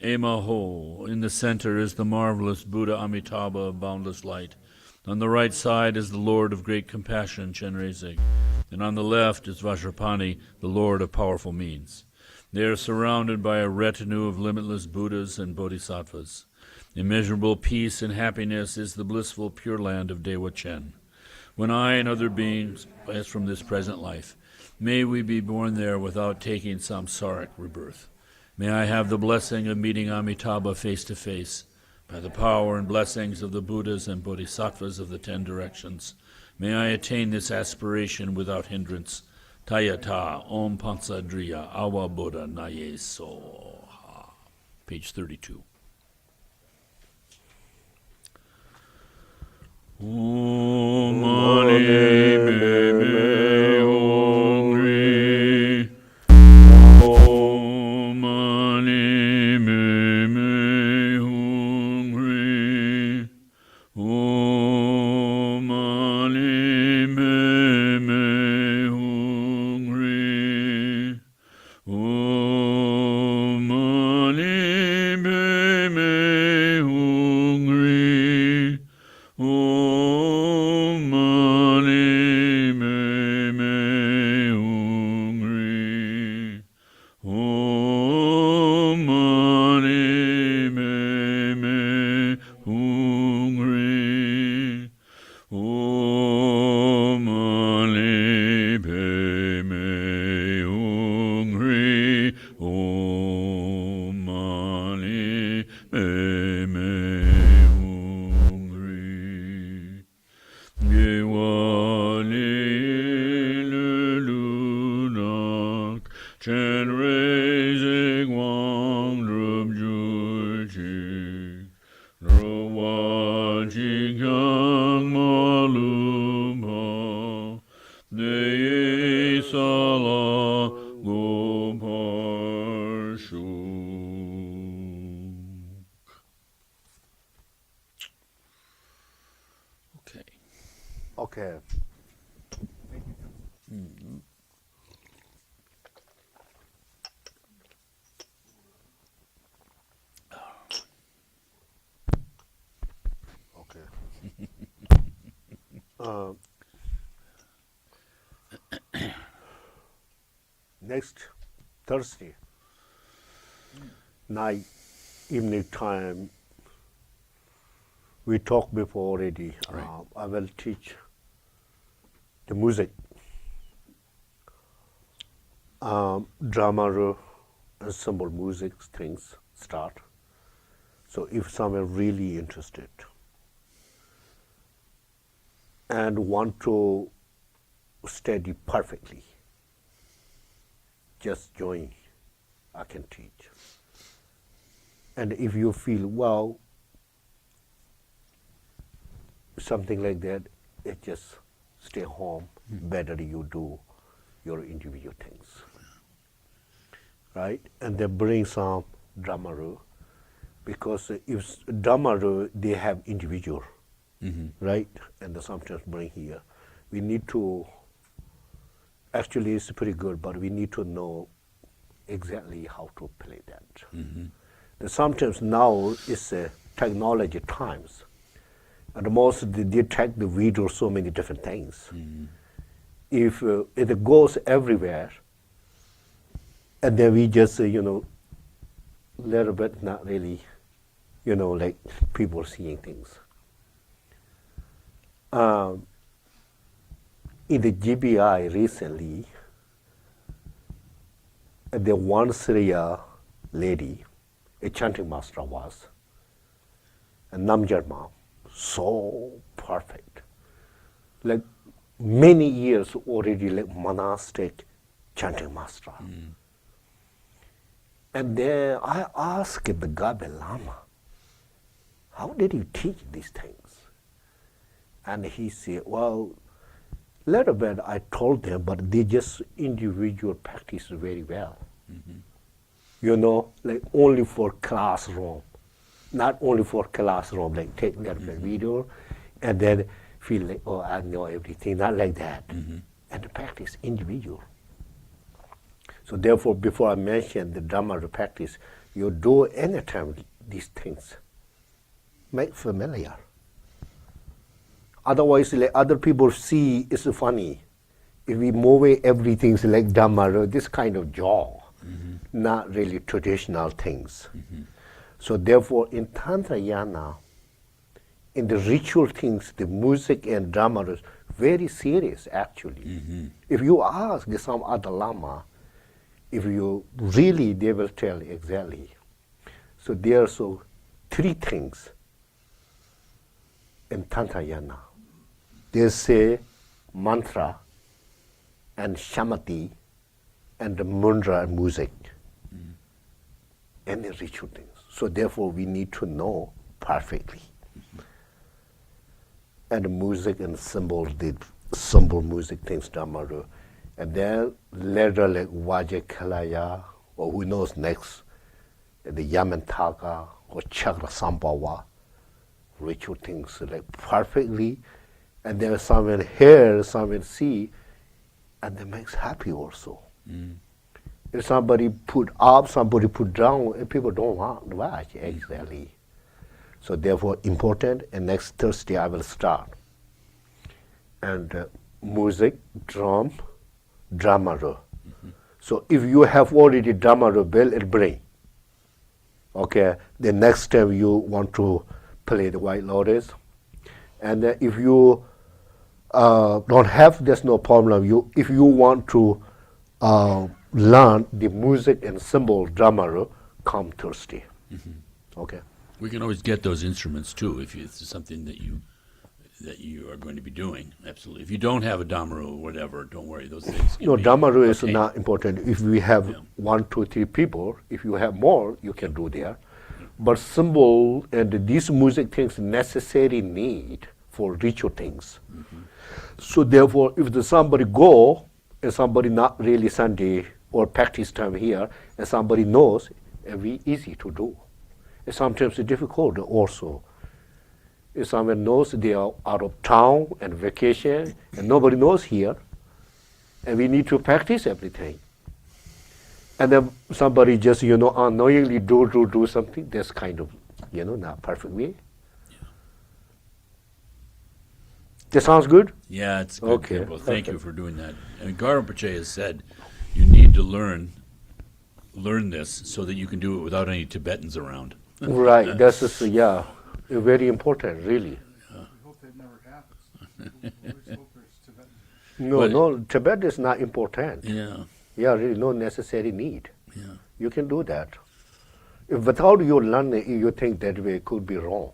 Emaho. In the center is the marvelous Buddha Amitabha of boundless light. On the right side is the Lord of great compassion, Chenrezig. And on the left is Vajrapani, the Lord of powerful means. They are surrounded by a retinue of limitless Buddhas and Bodhisattvas. Immeasurable peace and happiness is the blissful pure land of Dewa Chen. When I and other beings pass from this present life, may we be born there without taking samsaric rebirth. May I have the blessing of meeting Amitabha face to face. By the power and blessings of the Buddhas and Bodhisattvas of the 10 directions, may I attain this aspiration without hindrance. Tayata Om Pansadriya Awa Buddha Naye Soha. Page 32. Om Mani Padme Hum. Om Mani Padme Hum. Om Mani Padme Hum. Om Mani Padme Hum. Om Mani Padme Hum. Om Mani Padme Hum. Om Mani Padme Hum. Om Mani Padme Hum. Gewani Lunak Chenrezig Wang Drum Juchi Rawaji Gang Malumha Dei Sala Goparshu. Okay. Okay. Okay. Next Thursday night, evening time, we talked before already. Right. I will teach the music, drama, ensemble music things start. So if someone really interested and want to study perfectly, just join, I can teach. And if you feel, well, something like that, it just stay home, better you do your individual things. Right? And they bring some drummer, because if drummer, they have individual, right? And they sometimes bring here. We need to, actually it's pretty good, but we need to know exactly how to play that. And sometimes now it's technology times. And most they take the video so many different things. If it goes everywhere, and then we just, little bit not really, like people seeing things. In the GBI recently, the one Syria lady, a chanting master was, a Namjar mom, so perfect. Like many years already, like monastic chanting master. And then I asked the Gabe Lama, how did you teach these things? And he said, well, little bit I told them, but they just individual practice very well. Like only for classroom, not only for classroom, like take that video and then feel like, oh, I know everything, not like that. And practice individual. So therefore, before I mention the Dhamma practice, You do anytime these things. Make familiar. Otherwise, like other people see it's funny. If we move everything like Dhamma, this kind of jaw, not really traditional things. So therefore, in Tantrayana, in the ritual things, the music and drama is very serious actually. If you ask some other lama, if you really, they will tell exactly. So there are so three things in Tantrayana. They say mantra and shamati and the mudra and music and the ritual things. So therefore we need to know perfectly. And the music and symbol, the symbol music things, Dhammaru. And then later like Vajakalaya, or who knows next, the Yamantaka or Chakra Sambhava, ritual things like perfectly. And then someone hear, someone see, and that makes happy also. If somebody put up, somebody put down, and people don't want to watch exactly. So therefore important, and next Thursday I will start. And music, drum, drummer. So if you have already drummer bell and bring, okay, the next time you want to play the White Lotus, and if you don't have, there's no problem. If you want to learn the music and symbol drummer, come Thursday. Okay. We can always get those instruments too if it's something that you are going to be doing. Absolutely. If you don't have a damaru or whatever, don't worry. Those things can No, be damaru is obtained. not important. If we have Yeah. 1, 2, 3 people, if you have more, you can do there. But symbol and these music things necessary need for ritual things. So therefore, if somebody go and somebody not really Sunday or practice time here, and somebody knows, it'll be easy to do. And sometimes it's difficult also. If someone knows they are out of town and vacation, and nobody knows here, and we need to practice everything. And then somebody just, unknowingly do something, that's kind of, not perfect way. That sounds good? Yeah, it's good. Okay. Khenpo. Thank you for doing that. And Garampache has said you need to learn this so that you can do it without any Tibetans around. Right, that's just, very important, really. We hope that never happens. We always hope there's Tibetan. No, Tibet is not important. Yeah, Yeah, really, no necessary need. yeah. You can do that. If without your learning, you think that way could be wrong.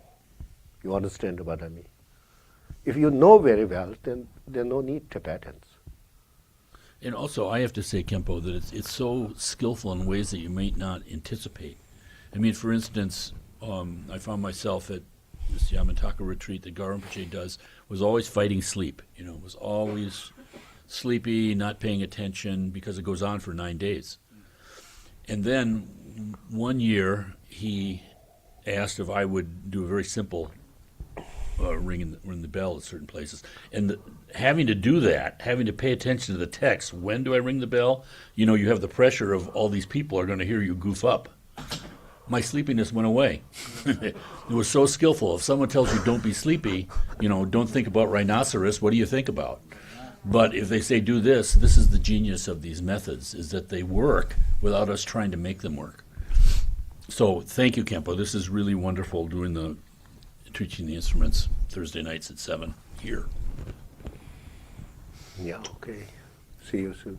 You understand what I mean? If you know very well, then there's no need Tibetans. And also, I have to say, Khenpo, that it's so skillful in ways that you might not anticipate. I mean, for instance, I found myself at this Yamataka retreat that Garampache does, was always fighting sleep. Was always sleepy, not paying attention, because it goes on for 9 days. And then one year, he asked if I would do a very simple ring the bell at certain places. And having to do that, having to pay attention to the text, when do I ring the bell? You have the pressure of all these people are going to hear you goof up. My sleepiness went away. It was so skillful. If someone tells you don't be sleepy, don't think about rhinoceros, what do you think about? But if they say do this is the genius of these methods, is that they work without us trying to make them work. So thank you, Khenpo. This is really wonderful teaching the instruments Thursday nights at 7 here. Yeah, okay. See you soon.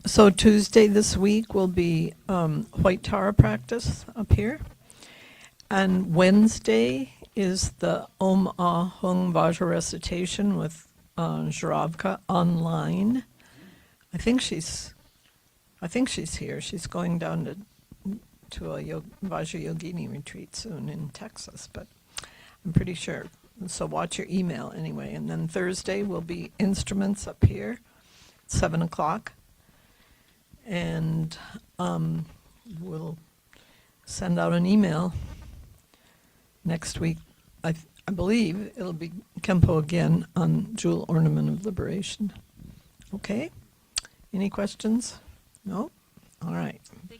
So Tuesday this week will be White Tower practice up here. And Wednesday is the Om Ah Hung Vajra recitation with Zharavka online. I think she's here. She's going down to a Vajra Yogini retreat soon in Texas, but I'm pretty sure. So watch your email anyway. And then Thursday will be instruments up here, 7 o'clock. And we'll send out an email next week. I believe it'll be Khenpo again on Jewel Ornament of Liberation. Okay? Any questions? No? All right. They